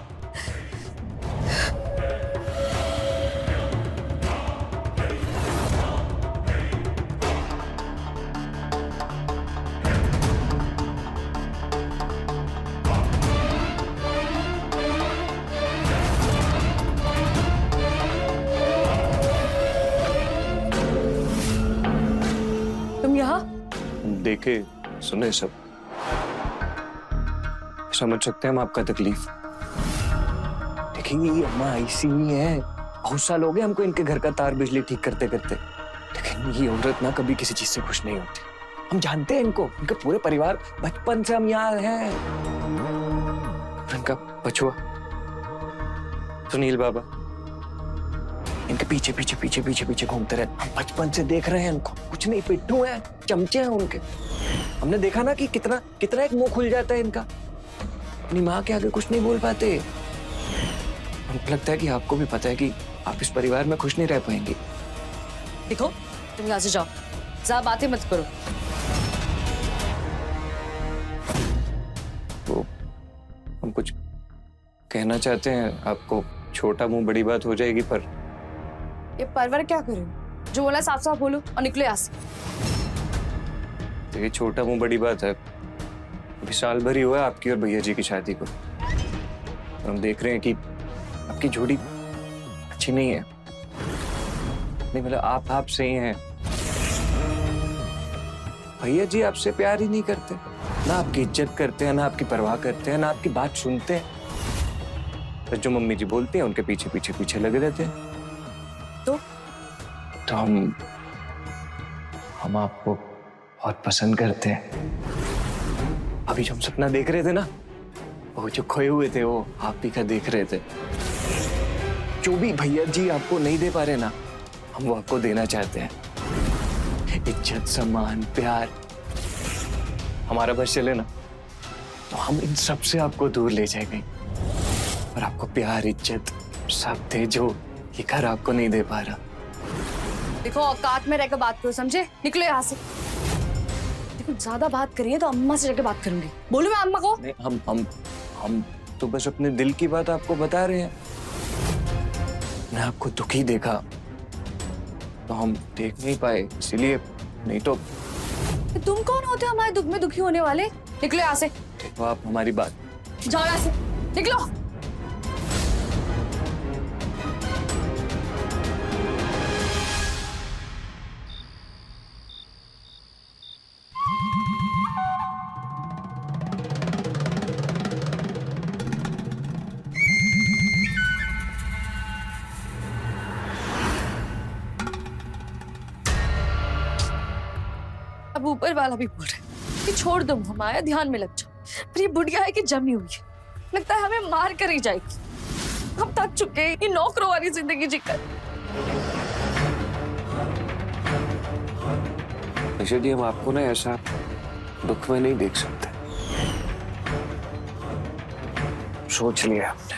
S9: तुम यहाँ?
S12: देखे सुने सब, समझ सकते हैं हम आपका तकलीफ। देखिए ये अम्मा ऐसी ही है, बहुत साल हो गए हमको इनके घर का तार बिजली ठीक करते करते, लेकिन ये औरत ना कभी किसी चीज से खुश नहीं होती। हम जानते हैं इनको, इनके पूरे परिवार, बचपन से हम यहाँ हैं। इनका बचुआ सुनील बाबा इनके पीछे पीछे पीछे पीछे पीछे घूमते रहते। हम बचपन से देख रहे हैं इनको, कुछ नहीं, पिट्ठू हैं, चमचे हैं उनके। हमने देखा ना कि कितना कितना एक मुंह खुल जाता है इनका, अपनी माँ के आगे कुछ नहीं बोल पाते। हमको लगता है कि आपको भी पता है कि आप इस परिवार में खुश नहीं रह पाएंगे।
S9: देखो तुम यहाँ से जाओ, ज्यादा बातें मत करो।
S12: तो हम कुछ कहना चाहते हैं आपको, छोटा मुंह बड़ी बात हो जाएगी, पर
S9: ये परवर क्या करे? जो बोला साफ साफ बोलो और निकलो यहाँ से।
S12: ये छोटा मुंह बड़ी बात है। अभी साल भर ही हुआ है आपकी और भैया जी की शादी को। हम देख रहे हैं कि आपकी जोड़ी अच्छी नहीं है। नहीं मतलब आप सही हैं, भैया जी आपसे प्यार ही नहीं करते, ना आपकी इज्जत करते हैं, ना आपकी परवाह करते हैं, ना आपकी बात सुनते हैं। बस जो मम्मी जी बोलती हैं उनके पीछे पीछे पीछे लगे रहते हैं। तो हम आपको बहुत पसंद करते हैं। अभी जो हम सपना देख रहे थे ना, वो जो खोए हुए थे वो आप ही का देख रहे थे। जो भी भैया जी आपको नहीं दे पा रहे ना, हम वो आपको देना चाहते हैं। इज्जत, सम्मान, प्यार। हमारा बस चले ना तो हम इन सब से आपको दूर ले जाएंगे और आपको प्यार, इज्जत सब दे जो ये घर आपको नहीं दे पा रहा।
S9: देखो औकात में रहकर बात करो, समझे? निकलो यहाँ से। देखो ज्यादा बात करिए तो अम्मा से जाके बात करूंगी। बोलूं मैं अम्मा को?
S12: नहीं, हम तो बस अपने दिल की बात आपको बता रहे हैं। मैं आपको दुखी देखा तो हम देख नहीं पाए, इसीलिए। नहीं तो
S9: तुम कौन होते हो हमारे दुख में दुखी होने वाले? निकलो यहाँ से।
S12: देखो आप हमारी बात,
S9: जाओ यहाँ से, निकलो। अब ऊपर वाला भी बोल रहा है कि छोड़ दो हमारा, ध्यान में लग जाओ। पर ये बुढ़िया है कि जमी हुई है, लगता है हमें मार कर ही जाएगी। हम थक चुके हैं ये नौकरों वाली जिंदगी जीकर।
S12: जी हम आपको ना ऐसा दुख में नहीं देख सकते। सोच लिया हमने,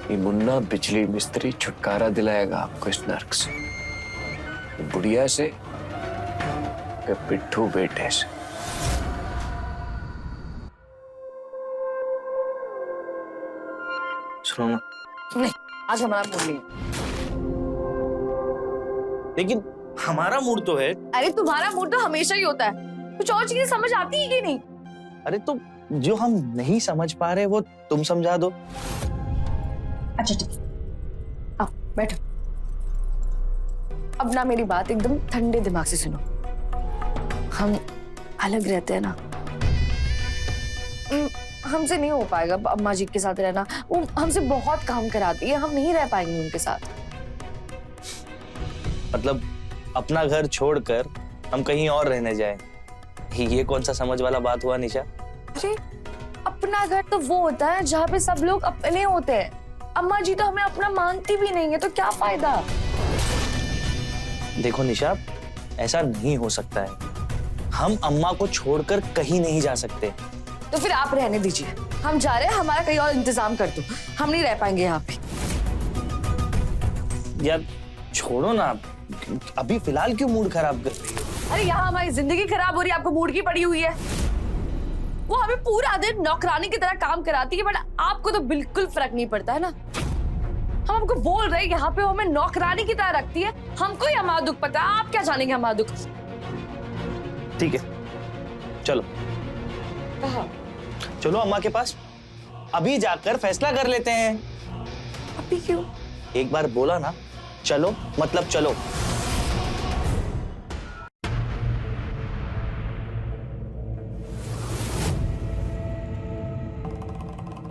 S12: ये मुन्ना बिजली मिस्त्री छुटकारा दिलाएगा आपको इस नर्क से, बुढ़िया से, पिट्ठू बेटे से। सुनो ना,
S9: नहीं, आज हमारा मूड नहीं है।
S10: लेकिन हमारा मूड तो है।
S9: अरे तुम्हारा मूड तो हमेशा ही होता है, कुछ और चीजें समझ आती है कि नहीं?
S10: अरे तो जो हम नहीं समझ पा रहे वो तुम समझा दो।
S9: अच्छा ठीक है, आओ बैठो। अब ना मेरी बात एकदम ठंडे दिमाग से सुनो। हम अलग रहते हैं ना, हमसे नहीं हो पाएगा अम्मा जी के साथ रहना। वो हमसे बहुत काम कराती है, हम नहीं रह पाएंगे उनके साथ।
S10: मतलब अपना घर छोड़कर हम कहीं और रहने जाएं, ये कौन सा समझ वाला बात हुआ निशा?
S9: अरे अपना घर तो वो होता है जहाँ पे सब लोग अपने होते हैं। अम्मा जी तो हमें अपना मानती भी नहीं है, तो क्या फायदा?
S10: देखो निशा, ऐसा नहीं हो सकता है। हम अम्मा को छोड़कर कहीं नहीं जा सकते।
S9: तो फिर आप रहने दीजिए, हम जा रहे हैं, हमारा कहीं और इंतजाम कर दो, हम नहीं रह पाएंगे यहाँ पे।
S10: यार छोड़ो ना, अभी फिलहाल क्यों मूड खराब कर रही हो?
S9: अरे यहाँ हमारी जिंदगी खराब हो रही है, आपको मूड की पड़ी हुई है। वो हमें पूरा दिन नौकरानी की तरह काम कराती है, बट आपको तो बिल्कुल फर्क नहीं पड़ता है ना। हम आपको बोल रहे हैं यहाँ पे वो हमें नौकरानी की तरह रखती है, हमको ही हमारा दुख पता है, आप क्या जानेंगे हमारा दुख।
S10: ठीक है, चलो
S9: कहाँ?
S10: चलो अम्मा के पास, अभी जाकर फैसला कर लेते हैं।
S9: अभी क्यों?
S10: एक बार बोला ना चलो, मतलब चलो।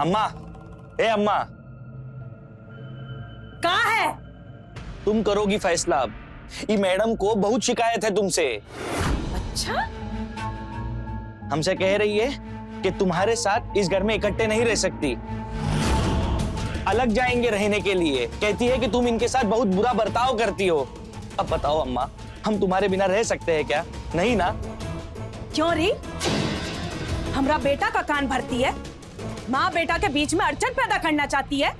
S10: अम्मा, ए अम्मा,
S9: कहाँ है?
S10: तुम करोगी फैसला अब। ये मैडम को बहुत शिकायत है तुमसे।
S9: अच्छा?
S10: हमसे कह रही है कि तुम्हारे साथ इस घर में इकट्ठे नहीं रह सकती, अलग जाएंगे रहने के लिए। कहती है कि तुम इनके साथ बहुत बुरा बर्ताव करती हो। अब बताओ अम्मा, हम तुम्हारे बिना रह सकते हैं क्या? नहीं ना?
S13: क्यों री? हमरा बेटा का कान भरती है, माँ बेटा के बीच में अड़चन पैदा करना चाहती है।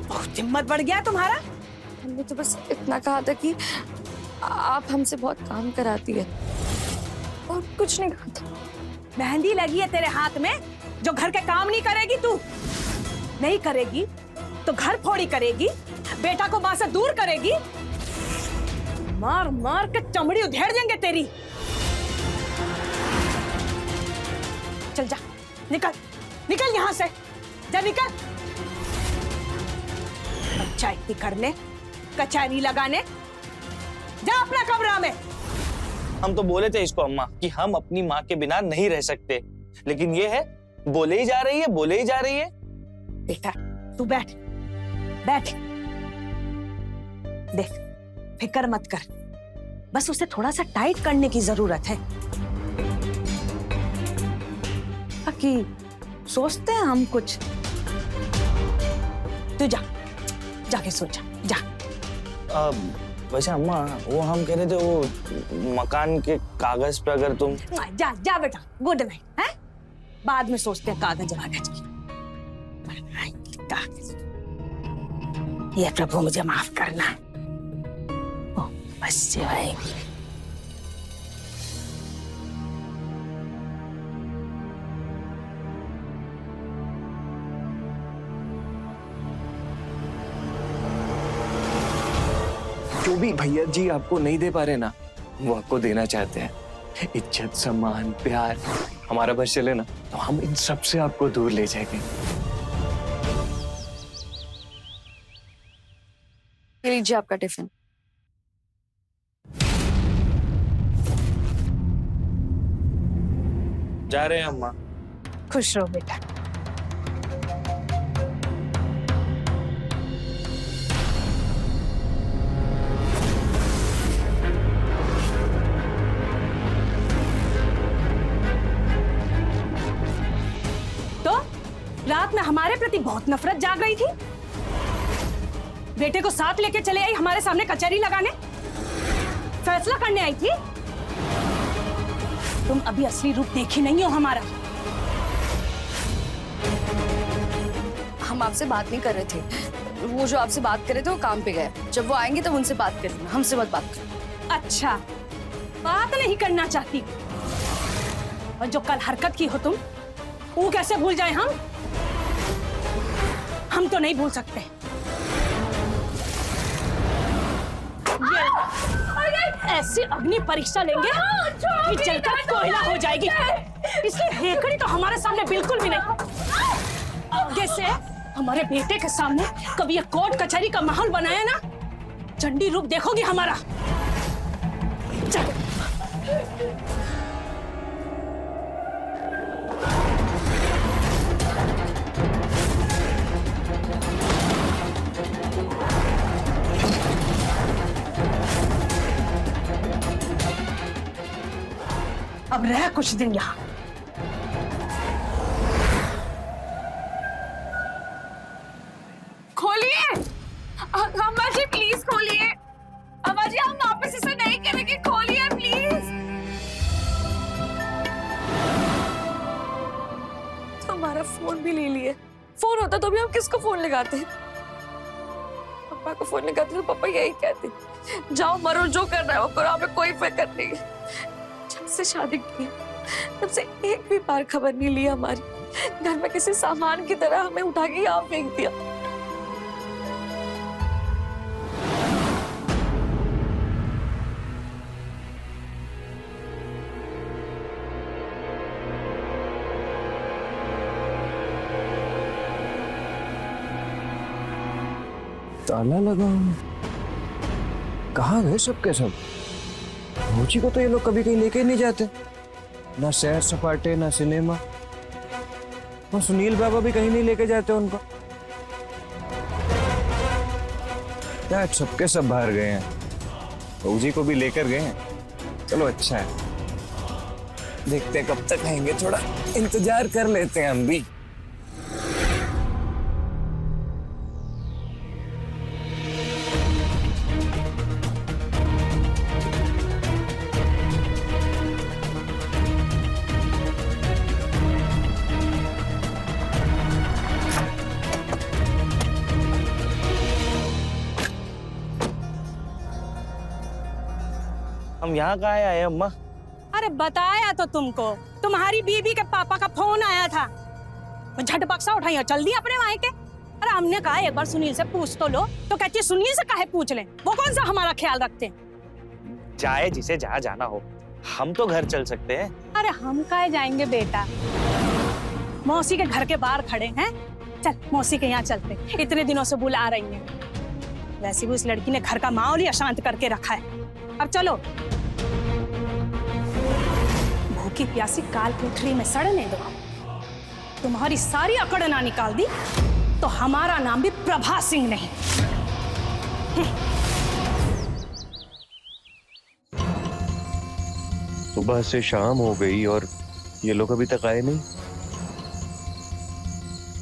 S13: बहुत हिम्मत बढ़ गया तुम्हारा।
S9: हमने तो बस इतना कहा था कि आप हमसे बहुत काम कराती है, और कुछ नहीं कहा था।
S13: मेहंदी लगी है तेरे हाथ में जो घर के काम नहीं करेगी तू? नहीं करेगी तो घर फोड़ी करेगी, बेटा को माँ से दूर करेगी। मार मार के चमड़ी उधेड़ देंगे तेरी। चल जा, निकल निकल यहाँ से, जा निकल। पंचायती करने, कचहरी लगाने, जा अपना कमरा में।
S10: हम तो बोले थे इसको अम्मा कि हम अपनी माँ के बिना नहीं रह सकते, लेकिन ये है बोले ही जा रही है, बोले ही जा रही है।
S13: बेटा तू बैठ बैठ, देख फिक्र मत कर, बस उसे थोड़ा सा टाइट करने की जरूरत है। बाकी सोचते हैं हम कुछ। तू जा, जाके सोच जा।
S10: वैसे अम्मा, वो हम कह रहे थे वो मकान के कागज पे अगर तुम।
S13: जा जा बेटा, गुड नाइट। है बाद में सोचते हैं कागज वागज की। ये प्रभु मुझे माफ करना। ओ, बस भाई।
S12: जो भी भैया जी आपको नहीं दे पा रहे ना, वो आपको देना चाहते हैं। इज्जत, सम्मान, प्यार। हमारा बस चले ना तो हम इन सब से आपको दूर ले जाएंगे।
S9: लीजिए आपका टिफिन।
S10: जा रहे हैं अम्मा।
S13: खुश रहो बेटा। तो रात में हमारे प्रति बहुत नफरत जाग रही थी, बेटे को साथ लेके चले आई हमारे सामने कचहरी लगाने, फैसला करने आई थी। तुम अभी असली रूप देखी नहीं हो हमारा।
S9: हम आपसे बात नहीं कर रहे थे, वो जो आपसे बात कर रहे थे वो काम पे गए। जब वो आएंगे तब उनसे बात कर लेना, हमसे मत बात कर।
S13: अच्छा, बात नहीं करना चाहती, और जो कल हरकत की हो तुम, वो कैसे भूल जाए हम? हम तो नहीं भूल सकते। ये ऐसी अग्नि परीक्षा लेंगे कि जलकर कोयला हो जाएगी। इसलिए हेकड़ी तो हमारे सामने बिल्कुल भी नहीं। आगे से हमारे बेटे के सामने कभी ये कोर्ट कचहरी का माहौल बनाया ना, चंडी रूप देखोगी हमारा। चल। रह कुछ दिन यहाँ।
S9: खोलिए अम्मा जी, प्लीज खोलिए। अम्मा जी, हम वापस इसे नहीं करेंगे, खोलिए प्लीज। हमारा फोन भी ले लिए। फोन होता तो भी हम किसको फोन लगाते? पापा को फोन लगाते तो पापा यही कहते, जाओ मरो, जो करना है वो करो, हमें कोई फिक्र नहीं है। जब से शादी की तब से एक भी बार खबर नहीं ली हमारी। घर में किसी सामान की तरह हमें उठा के यहाँ फेंक दिया।
S12: ताला लगा, कहाँ गए सब के सब? भौजी को तो ये लोग कभी कहीं लेके नहीं जाते, ना सैर सपाटे ना सिनेमा, और सुनील बाबा भी कहीं नहीं लेके जाते उनको। क्या सबके सब बाहर गए हैं, भौजी को भी लेकर गए हैं। चलो अच्छा है, देखते हैं कब तक आएंगे, थोड़ा इंतजार कर लेते हैं हम भी।
S10: हम यहाँ कहाँ आए अम्मा?
S13: अरे बताया तो तुमको, तुम्हारी बीबी के पापा का फोन आया था, वो झट बक्सा उठाई और चल दी अपने वहाँ के। अरे हमने कहा एक बार सुनील से पूछ तो लो, तो कहती है सुनील से काहे पूछ लें, वो कौन सा हमारा ख्याल रखते हैं।
S10: जाए जिसे जहाँ जाना हो, हम तो घर चल सकते हैं।
S13: अरे हम काहे जाएंगे बेटा, मौसी के घर के बाहर खड़े हैं, चल मौसी के यहाँ चलते, इतने दिनों से बुला रही हैं। वैसे भी उस लड़की ने घर का माहौल ही अशांत करके रखा है। अब चलो, भूखी प्यासी काल कोठरी में सड़ने दो। तुम्हारी सारी अकड़ ना निकाल दी तो हमारा नाम भी प्रभा सिंह नहीं।
S12: सुबह से शाम हो गई और ये लोग अभी तक आए नहीं।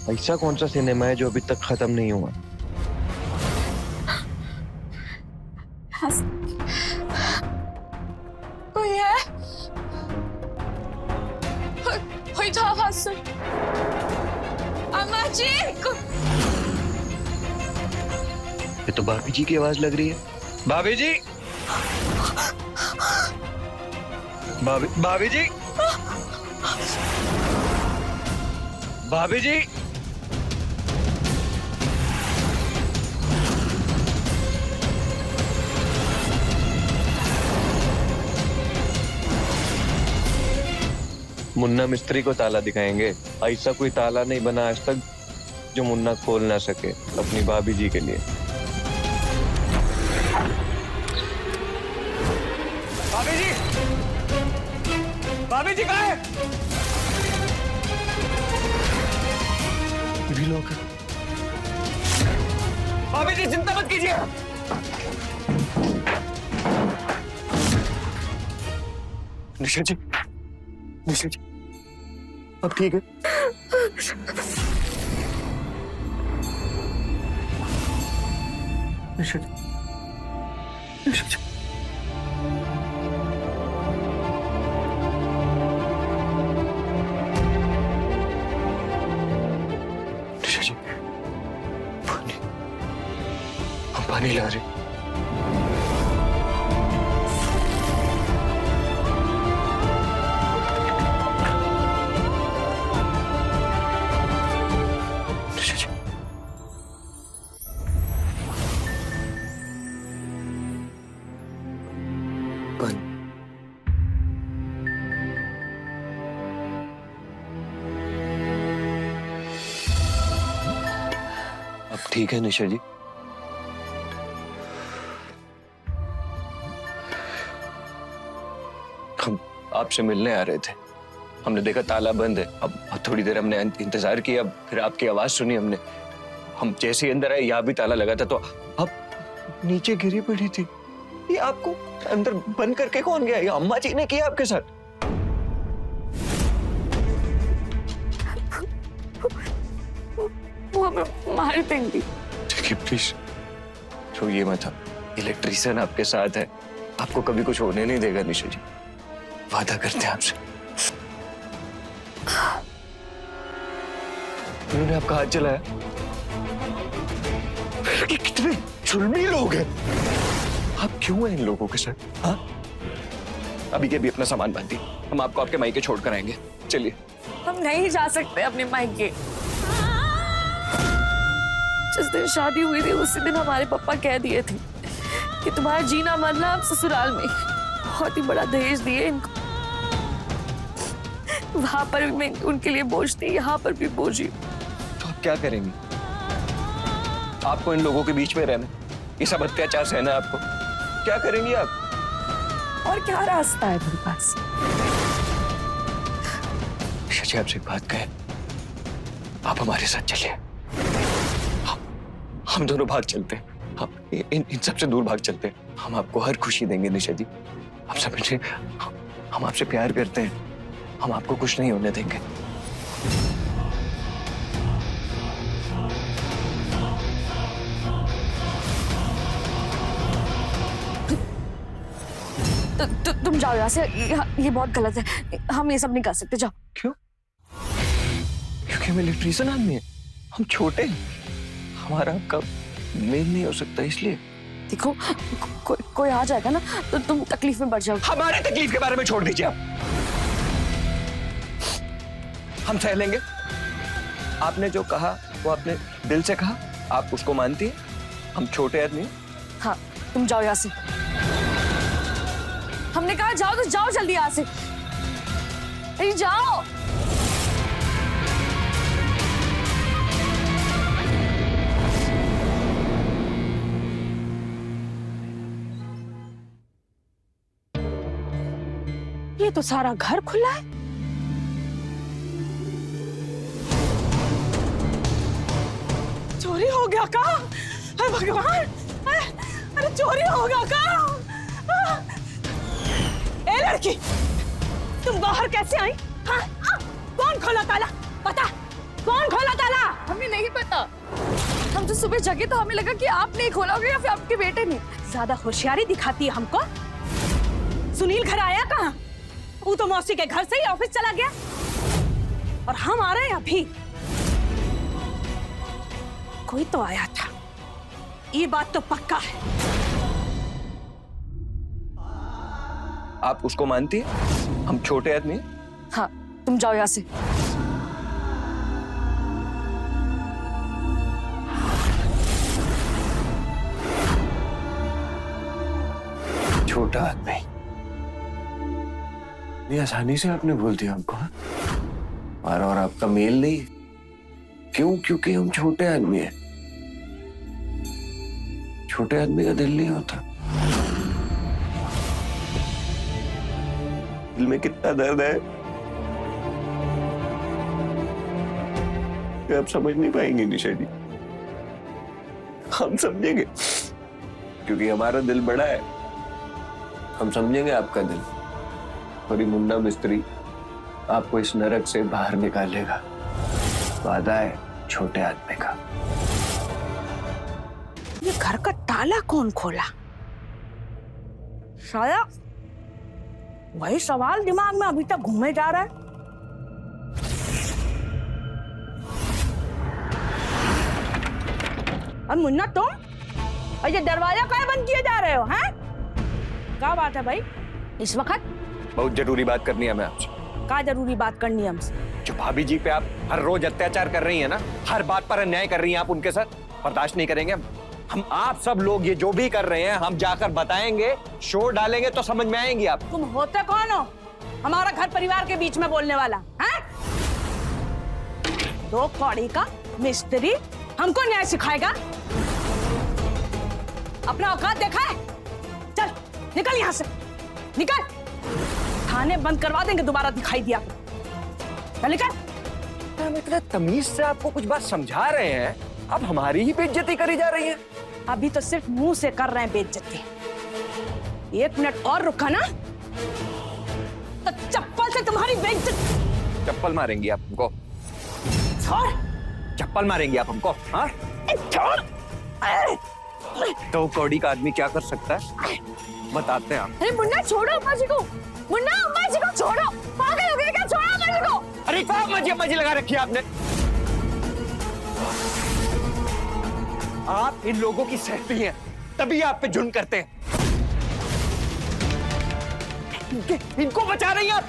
S12: ऐसा कौन सा सिनेमा है जो अभी तक खत्म नहीं हुआ?
S9: कोई है? कोई तो आवाज सुन। अम्मा जी
S12: ये तो भाभी जी की आवाज लग रही है। भाभी जी, भाभी जी, भाभी जी, मुन्ना मिस्त्री को ताला दिखाएंगे। ऐसा कोई ताला नहीं बना आज तक जो मुन्ना खोल ना सके अपनी भाभी जी के लिए।
S10: भाभी जी, भाभी जी कहाँ है?
S12: भी लोग हैं।
S10: भाभी जी चिंता मत कीजिए।
S12: निशा जी, निशा जी, अब ठीक है? निशा जी, निशा जी, निशा जी, पानी, हम पानी ला रहे। अब ठीक है निशा जी? हम आपसे मिलने आ रहे थे, हमने देखा ताला बंद है। अब थोड़ी देर हमने इंतजार किया, फिर आपकी आवाज सुनी हमने। हम जैसे ही अंदर आए, यहाँ भी ताला लगा था, तो अब नीचे गिरी पड़ी थी। ये आपको अंदर बंद करके कौन गया? ये अम्मा जी ने किया आपके साथ?
S9: हमें मार देंगी।
S12: ठीक है प्लीज रोइए मत आप, इलेक्ट्रिशियन आपके साथ है, आपको कभी कुछ होने नहीं देगा निशा जी, वादा करते हैं आपसे। उन्होंने आपका हाथ चलाया, कितने जुल्मी लोग हैं, आप क्यों हैं इन लोगों के साथ? हाँ अभी के भी अपना सामान बांधिए, हम आपको आपके मायके छोड़ कर आएंगे, चलिए।
S9: हम नहीं जा सकते अपने मायके। जिस दिन शादी हुई थी उसी दिन हमारे पापा कह दिए थे कि तुम्हारा जीना मरना अब ससुराल में। बहुत ही बड़ा दहेज दिए इनको। वहां पर भी मैं उनके लिए बोझ थी, यहाँ पर भी बोझ ही।
S12: तो आप क्या करेंगी? आपको इन लोगों के बीच में रहना, ये सब अत्याचार सहना आपको, क्या करेंगी आप?
S9: और क्या रास्ता है मेरे पास?
S12: शशि आपसे एक बात कहे, आप हमारे साथ चलिए, हम दोनों भाग चलते हैं, हम इन सब से दूर भाग चलते हैं, हम आपको हर खुशी देंगे निशा जी, आप समझे, हम आपसे प्यार करते हैं, हम आपको कुछ नहीं होने देंगे।
S9: तुम जाओ यहाँ से, ये बहुत गलत है, हम ये सब नहीं कर सकते, जाओ।
S12: क्यों? क्योंकि हम इलेक्ट्रिशियन आदमी हैं, हम छोटे हैं, हमारा आपका मेल नहीं हो सकता, इसलिए।
S9: देखो कोई आ जाएगा ना तो तुम तकलीफ में बढ़ जाओ।
S12: हमारे तकलीफ के बारे में छोड़ दीजिए आप, हम सह लेंगे। आपने जो कहा वो आपने दिल से कहा, आप उसको मानती है, हम छोटे आदमी।
S9: हाँ तुम जाओ यहाँ से, हमने कहा जाओ तो जाओ जल्दी यहाँ से, अरे जाओ।
S13: ये तो सारा घर खुला है। चोरी हो गया का? अरे भगवान, अरे चोरी हो गया का? ए लड़की, तुम बाहर कैसे आई? हाँ? कौन खोला ताला? पता? कौन खोला ताला?
S9: हमें नहीं पता, हम तो सुबह जगे तो हमें लगा कि आप नहीं खोला होगा या फिर आपके बेटे ने।
S13: ज्यादा होशियारी दिखाती है हमको। सुनील घर आया कहाँ? वो तो मौसी के घर से ही ऑफिस चला गया, और हम आ रहे हैं अभी। कोई तो आया था, ये बात तो पक्का है।
S12: आप उसको मानती है, हम छोटे आदमी हैं।
S9: हाँ तुम जाओ यहाँ से।
S12: छोटा आदमी, इतनी आसानी से आपने बोल दिया हमको। हमारा और आपका मेल नहीं है, क्यों? क्योंकि हम छोटे आदमी हैं, छोटे आदमी का दिल नहीं होता। दिल में कितना दर्द है कि आप समझ नहीं पाएंगे निशा जी, हम समझेंगे, क्योंकि हमारा दिल बड़ा है, हम समझेंगे आपका दिल, और ये मुन्ना मिस्त्री आपको इस नरक से बाहर निकालेगा, वादा है छोटे आदमी का।
S13: ये घर का ताला कौन खोला? शायद वही सवाल दिमाग में अभी तक घूमे जा रहा है। अब मुन्ना तुम, और ये दरवाजा काहे बंद किए जा रहे हो? हैं? क्या बात है भाई इस वक्त?
S12: बहुत जरूरी बात करनी है हमें आपसे।
S13: क्या जरूरी बात करनी है हमसे?
S12: जो भाभी जी पे आप हर रोज अत्याचार कर रही हैं ना, हर बात पर अन्याय कर रही हैं आप उनके साथ, बर्दाश्त नहीं करेंगे हम आप सब लोग। ये जो भी कर रहे हैं हम जाकर बताएंगे, शोर डालेंगे तो समझ में आएंगी आप।
S13: तुम होते कौन हो हमारा घर परिवार के बीच में बोलने वाला? हैं? दो कौड़ी का मिस्त्री हमको न्याय सिखाएगा? अपना औकात देखा है? चल निकल यहाँ से, निकल, थाने बंद करवा देंगे दोबारा दिखाई दिया तो। चल निकल।
S12: हम इतना तमीज से आपको कुछ बात समझा रहे हैं, अब हमारी ही बेइज्जती करी जा रही है।
S13: अभी तो सिर्फ मुंह से कर रहे हैं बेइज्जती, एक मिनट और रुका ना तो चप्पल से तुम्हारी बेइज्जती।
S12: चप्पल मारेंगी आप हमको?
S13: छोड़,
S12: चप्पल मारेंगे आप हमको? हाँ? तो कौड़ी का आदमी क्या कर सकता है बताते हैं आप।
S9: अरे मुन्ना छोड़ो अम्मा जी को, मुन्ना अम्मा जी को छोड़ो, पागल हो गए क्या? छोड़ो अम्मा जी को।
S12: अरे क्या मजे लगा रखी है आपने? आप इन लोगों की सहती हैं, तभी आप पे जुर्म करते हैं। इनको बचा रही हैं आप।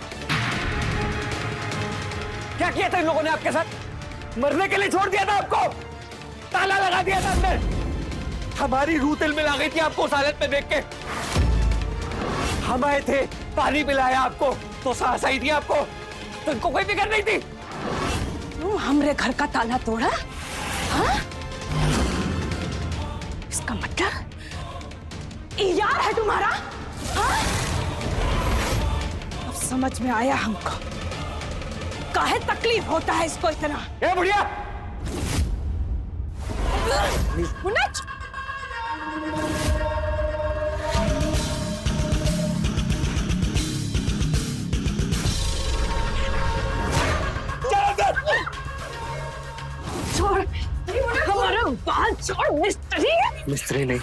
S12: क्या किया था इन लोगों ने आपके साथ? मरने के लिए छोड़ दिया था आपको, ताला लगा दिया था अंदर। हमारी रूह तिल मिला गई थी आपको उस हालत में देख के। हम आए थे, पानी पिलाया आपको तो सांस आई थी आपको, तो इनको कोई फिक्र नहीं थी।
S13: हमरे घर का ताला तोड़ा? हाँ? इसका मतलब यार है तुम्हारा? हाँ? अब समझ में आया हमको, काहे तकलीफ होता है इसको इतना।
S12: ए बुढ़िया!
S9: मुन्ना छोड़, हमारा बाल छोड़।
S12: मिस्त्री नहीं,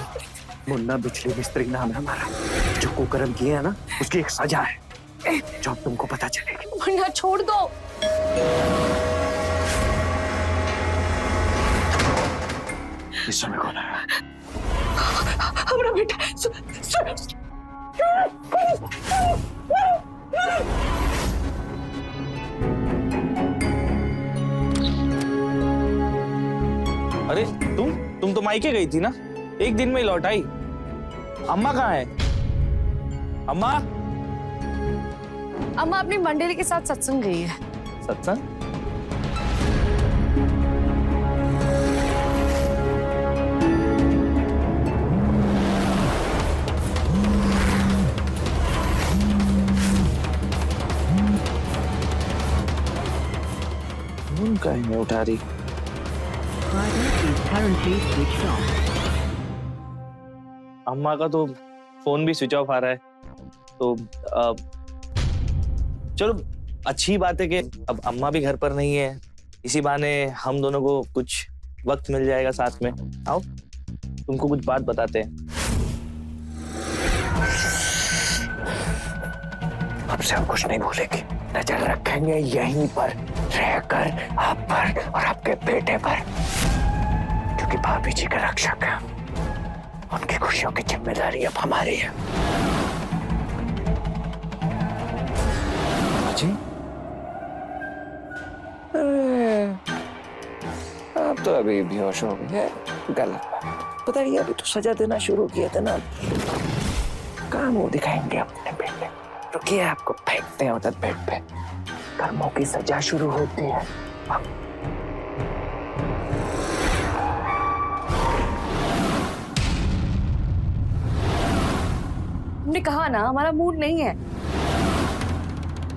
S12: मुन्ना बिजली मिस्त्री नाम है हमारा। जो कुकर्म किए है ना, उसकी एक सजा है जो अब तुमको पता चलेगी।
S9: मुन्ना छोड़ दो।
S12: इस समय कौन आया?
S9: हमारा बेटा
S10: अरे तुम तो मायके गई थी ना, एक दिन में लौट आई। अम्मा कहाँ है? अम्मा?
S9: अम्मा अपनी मंडली के साथ सत्संग गई है।
S10: सत्संग? फोन काहे नहीं उठा रही? अम्मा का तो फोन भी स्विच ऑफ आ रहा है, तो चलो अच्छी बात है कि अब अम्मा भी घर पर नहीं है। इसी बहाने हम दोनों को कुछ वक्त मिल जाएगा साथ में। आओ तुमको कुछ बात बताते हैं।
S12: हमसे हम कुछ नहीं भूलेंगे, नजर रखेंगे यहीं पर रहकर आप पर और आपके बेटे पर, क्योंकि भाभी जी का रक्षक है। उनकी खुशियों की जिम्मेदारी अब हमारी है। जी आप तो अभी बेहोश हो गए हैं। गलत पता नहीं, अभी तो सजा देना शुरू किया था ना। कहाँ मुंह दिखाएंगे अपने बेटे? रुकिए, आपको फेंकते हैं उधर बेड पे। कर्मों की सजा शुरू होती है।
S9: हमने कहा ना हमारा मूड नहीं है।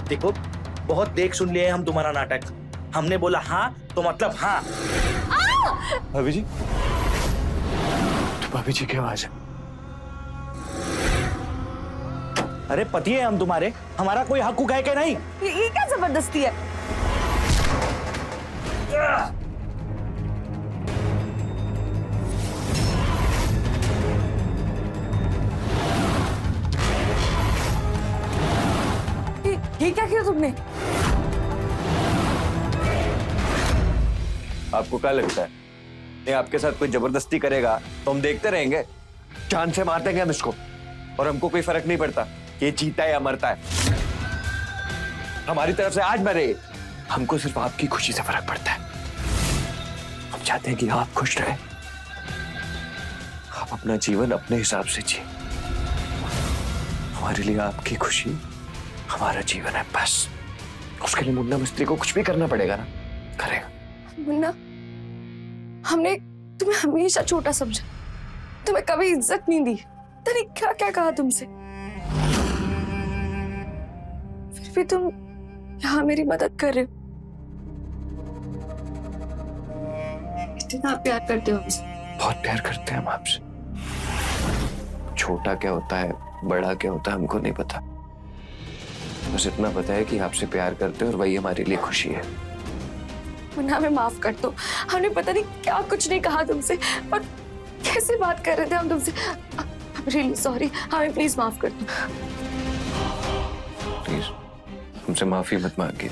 S10: देखो बहुत देख सुन लिए हम तुम्हारा नाटक। हमने बोला हाँ तो मतलब हाँ।
S12: भाभी जी, तो भाभी जी की आवाज है।
S10: अरे पति है हम तुम्हारे, हमारा कोई हक है कि नहीं?
S9: ये क्या जबरदस्ती है? ये क्या किया तुमने?
S12: आपको क्या लगता है ये आपके साथ कोई जबरदस्ती करेगा तो हम देखते रहेंगे? जान से मार देंगे हम इसको, और हमको कोई फर्क नहीं पड़ता कि ये जीता है या मरता है। हमारी तरफ से आज मरे, हमको सिर्फ आपकी खुशी से फर्क पड़ता है। हम चाहते हैं कि आप खुश रहें, आप अपना जीवन अपने हिसाब से जिए। हमारे लिए आपकी खुशी हमारा जीवन है, बस। उसके लिए मुन्ना मिस्त्री को कुछ भी करना पड़ेगा ना, करेगा।
S9: मुन्ना, हमने तुम्हें हमेशा छोटा समझा, तुम्हें कभी इज्जत नहीं दी। तूने क्या क्या कहा तुमसे, फिर भी तुम यहाँ मेरी मदद कर रहे हो। इतना प्यार करते हो हमसे।
S12: बहुत प्यार करते हैं हम आपसे। छोटा क्या होता है, बड़ा क्या होता है, हमको नहीं पता। बस इतना पता है कि आपसे प्यार करते हैं और वही हमारे लिए खुशी है।
S9: मुन्ना हमें माफ कर दो, हमने पता नहीं क्या कुछ नहीं कहा तुमसे और कैसे बात कर रहे थे हम तुमसे। रियली सॉरी, हमें प्लीज माफ कर दो।
S12: प्लीज हमसे माफी मत मांगिए।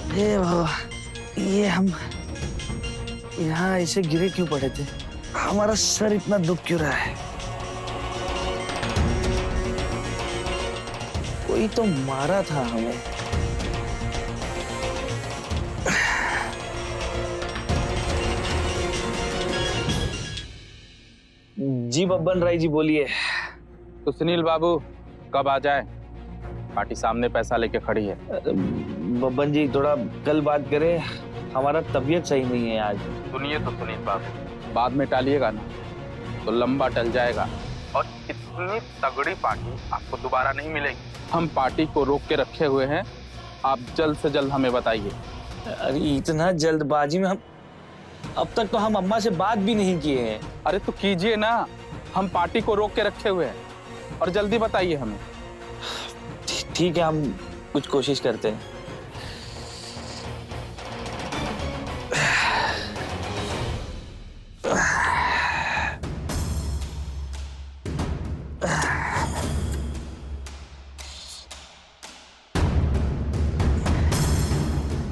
S10: हे बाबा, ये हम यहाँ ऐसे गिरे क्यों पड़े थे? हमारा सर इतना दुख क्यों रहा है? कोई तो मारा था हमें। जी बब्बन राय जी बोलिए।
S11: तो सुनील बाबू कब आ जाए? पार्टी सामने पैसा लेके खड़ी है।
S10: बब्बन जी थोड़ा कल बात करें, हमारा तबीयत सही नहीं है आज।
S11: सुनिए तो सुनील बाबू, बाद में टालिएगा ना तो लंबा टल जाएगा और इतनी तगड़ी पार्टी आपको दोबारा नहीं मिलेगी। हम पार्टी को रोक के रखे हुए हैं, आप जल्द से जल्द हमें बताइए।
S10: अरे इतना जल्दबाजी में अब तक तो हम अम्मा से बात भी नहीं किए हैं।
S11: अरे तो कीजिए ना, हम पार्टी को रोक के रखे हुए हैं और जल्दी बताइए हमें।
S10: ठीक है, हम कुछ कोशिश करते हैं।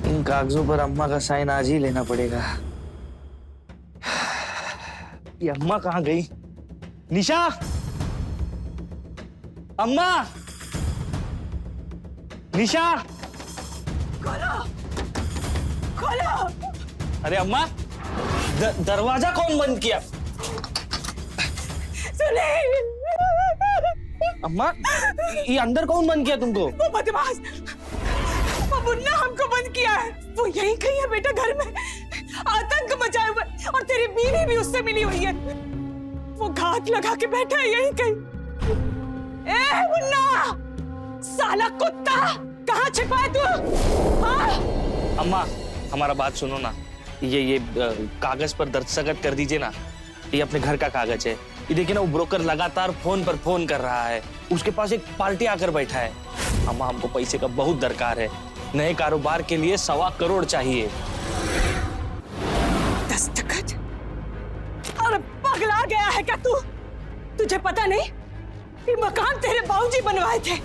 S10: इन कागजों पर अम्मा का साइन आज ही लेना पड़ेगा। ये अम्मा कहाँ गई? निशा, अम्मा, निशा, खोलो, खोलो। अरे अम्मा, दरवाजा कौन बंद किया? सुनील। अम्मा, ये अंदर कौन बंद किया तुमको?
S13: वो बदमाश, वो मुन्ना हमको बंद किया है। वो यहीं कहीं है बेटा, घर में आतंक मचाए हुए, और तेरी बीवी भी उससे मिली हुई है। वो घात लगा के बैठा है यहीं कहीं। ए मुन्ना, साला कुत्ता, कहाँ छिपा है तू? हाँ?
S10: अम्मा, हमारा बात सुनो ना। ये कागज पर दस्तखत कर दीजिए ना। ये अपने घर का कागज है। ये देखिए ना, वो ब्रोकर लगातार फोन पर फोन कर रहा है। उसके पास एक पार्टी आकर बैठा है। अम्मा, हमको पैसे का बहुत दरकार है। नए कारोबार के लिए 1.25 करोड़ चाहिए।
S13: दस्तखत? अरे पगला गया है क्या तू? तुझे पता नहीं ये मकान तेरे बाबूजी बनवाए थे।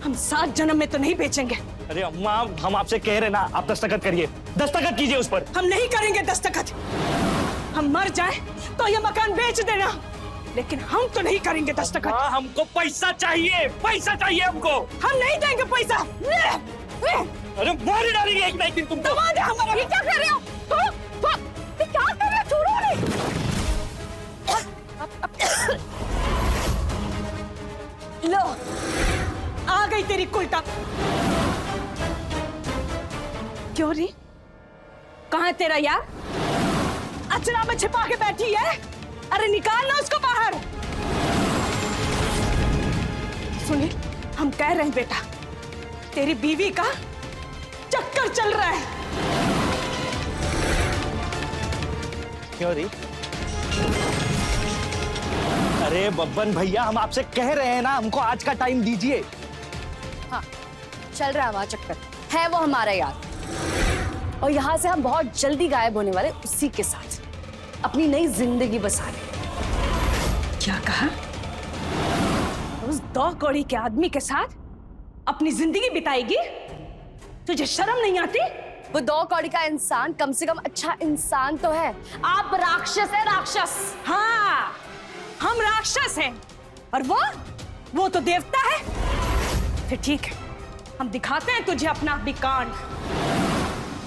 S13: हम 7 जन्म में तो नहीं बेचेंगे।
S10: अरे अम्मा, हम आपसे कह रहे ना, आप दस्तखत करिए, दस्तखत कीजिए उस पर।
S13: हम नहीं करेंगे दस्तखत। हम मर जाए तो ये मकान बेच देना। लेकिन हम तो नहीं करेंगे दस्तखत।
S10: हमको पैसा चाहिए हमको।
S13: हम नहीं देंगे पैसा।
S10: अरे मार डालेंगे एक ना एक दिन तुमको।
S13: दबा दे हमारा। ये क्या कर रहे हो? ये क्या कर रहे हो? छोड़ो रे। लो, आ गई तेरी कुलटा। क्यों री? कहाँ है तेरा यार? अचरा में छिपा के बैठी है। अरे निकाल लो उसको बाहर। सुनिए, हम कह रहे हैं बेटा, तेरी बीवी का चक्कर चल रहा है।
S10: क्यों री? अरे बब्बन भैया, हम आपसे कह रहे हैं ना, हमको आज का टाइम दीजिए।
S9: हाँ, चल रहा है हमारा चक्कर, है वो हमारा यार। और यहाँ से हम बहुत जल्दी गायब होने वाले, उसी के साथ अपनी नई जिंदगी बसाने।
S13: क्या कहा? उस 2 कौड़ी के आदमी के साथ अपनी जिंदगी बिताएगी? तुझे शर्म नहीं आती?
S9: वो 2 कौड़ी का इंसान कम से कम अच्छा इंसान तो है। आप राक्षस है, राक्षस।
S13: हाँ, हम राक्षस हैं और वो तो देवता है। फिर ठीक है, हम दिखाते हैं तुझे अपना विकांड।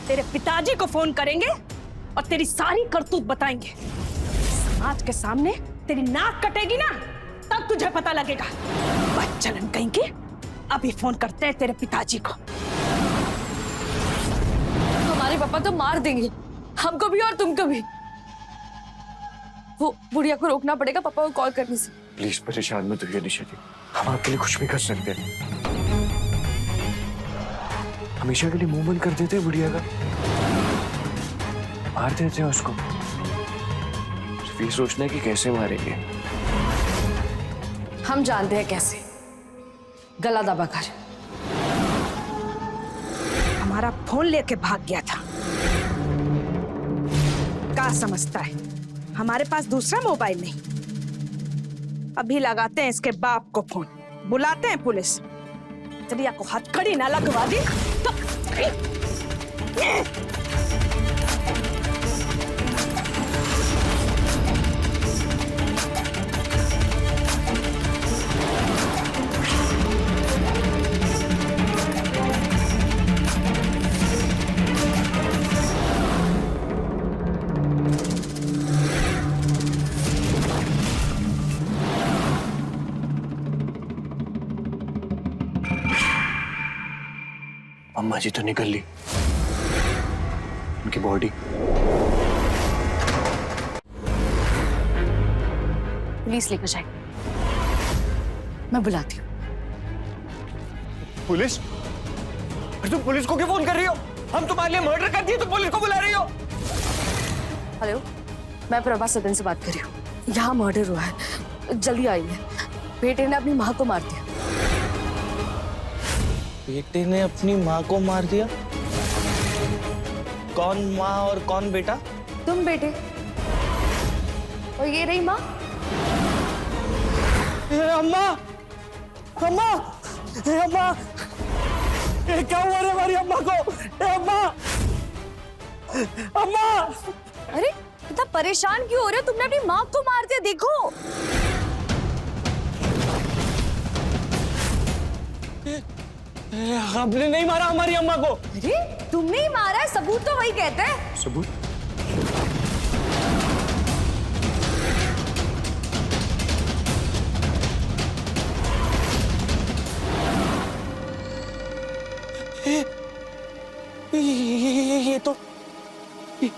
S13: तेरे पिताजी को फोन करेंगे और तेरी सारी करतूत बताएंगे। समाज के सामने तेरी नाक कटेगी ना, तब तुझे पता लगेगा। बच्चलन कहेंगे। अभी फोन करते हैं तेरे पिताजी को।
S9: हमारे पापा तो मार देंगे, हमको भी और तुमको भी। वो बुढ़िया को रोकना पड़ेगा पापा को कॉल करने से।
S12: प्लीज परेशान मत होइए निशा जी, हम आपके लिए कुछ भी कर सकते हैं। हमेशा के लिए मुंह बंद कर देते हैं बुढ़िया का, मार देते हैं उसको। सिर्फ ये सोचना है कि कैसे मारेंगे।
S9: हम जानते हैं कैसे, गला दबाकर।
S13: हमारा फोन लेके भाग गया था। क्या समझता है हमारे पास दूसरा मोबाइल नहीं? अभी लगाते हैं इसके बाप को फोन, बुलाते हैं पुलिस। चलिया को हथकड़ी ना लगवा दी तो
S12: अम्मा जी तो निकल ली, उनकी बॉडी।
S9: पुलिस लेकर जाए, मैं बुलाती हूँ।
S12: पुलिस? अरे तुम पुलिस को क्यों फोन कर रही हो? हम तुम्हारे लिए मर्डर कर दिए, तुम पुलिस को बुला रही हो?
S9: हेलो, मैं प्रभा सदन से बात कर रही हूँ। यहाँ मर्डर हुआ है, जल्दी आइए। बेटे ने अपनी माँ को मार दिया।
S10: बेटे ने अपनी माँ को मार दिया? कौन माँ और कौन बेटा?
S9: तुम बेटे और ये रही माँ।
S10: अम्मा, अम्मा, अम्मा, ये क्या हुआ रे हमारी अम्मा को? अम्मा, अम्मा!
S9: अरे इतना परेशान क्यों हो रहे हो? तुमने अपनी माँ को मार दिया, देखो।
S10: आपने नहीं मारा हमारी अम्मा को?
S9: अरे तुमने ही मारा है, सबूत तो वही कहते हैं।
S12: सबूत?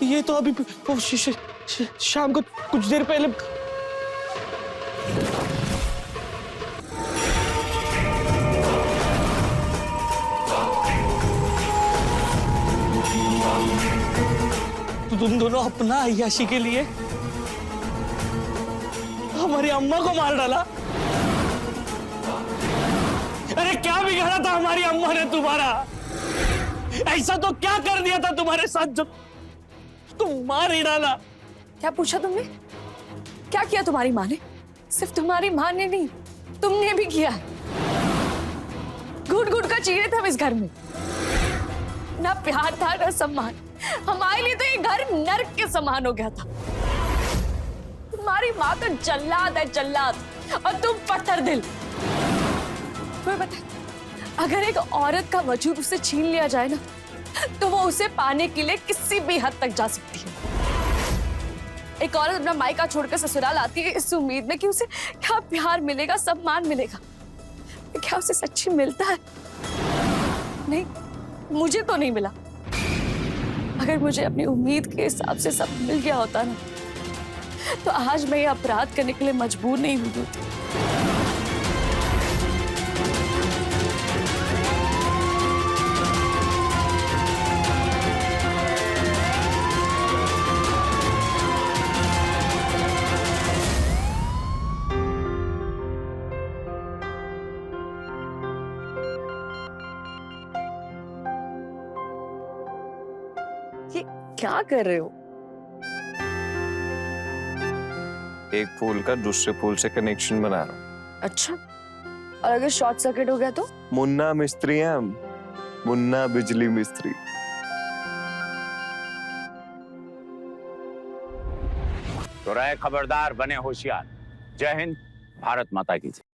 S10: ये तो अभी शाम को कुछ देर पहले। तो तुम दोनों अपना अय्याशी के लिए हमारी अम्मा को मार डाला। अरे क्या बिगाड़ा था हमारी अम्मा ने तुम्हारा? ऐसा तो क्या कर दिया था तुम्हारे साथ जो तुम मार ही डाला?
S9: क्या पूछा तुमने? क्या किया तुम्हारी माँ ने? सिर्फ तुम्हारी माँ ने नहीं, तुमने भी किया। घुट घुट कर चीरे थे हम इस घर में। ना प्यार था ना सम्मान। हमारे लिए तो ये घर नर्क के समान हो गया था। तुम्हारी माँ तो जल्लाद है, जल्लाद, और तुम पत्थर दिल। तुम्हें पता है, अगर एक औरत का वजूद उसे छीन लिया जाए ना, तो वो उसे पाने के लिए किसी भी हद तक जा सकती है। एक औरत अपना मायका छोड़कर ससुराल आती है इस उम्मीद में कि उसे क्या प्यार मिलेगा, सम्मान मिलेगा। क्या उसे सच्ची मिलता है? नहीं, मुझे तो नहीं मिला। अगर मुझे अपनी उम्मीद के हिसाब से सब मिल गया होता ना, तो आज मैं ये अपराध करने के लिए मजबूर नहीं हुई होती। ये क्या कर रहे हो?
S12: एक पोल का दूसरे पोल से कनेक्शन बना रहा हूँ।
S9: अच्छा, और अगर शॉर्ट सर्किट हो गया तो?
S12: मुन्ना मिस्त्री हैं हम, मुन्ना बिजली मिस्त्री।
S7: तो रहे खबरदार, बने होशियार। जय हिंद, भारत माता की जय।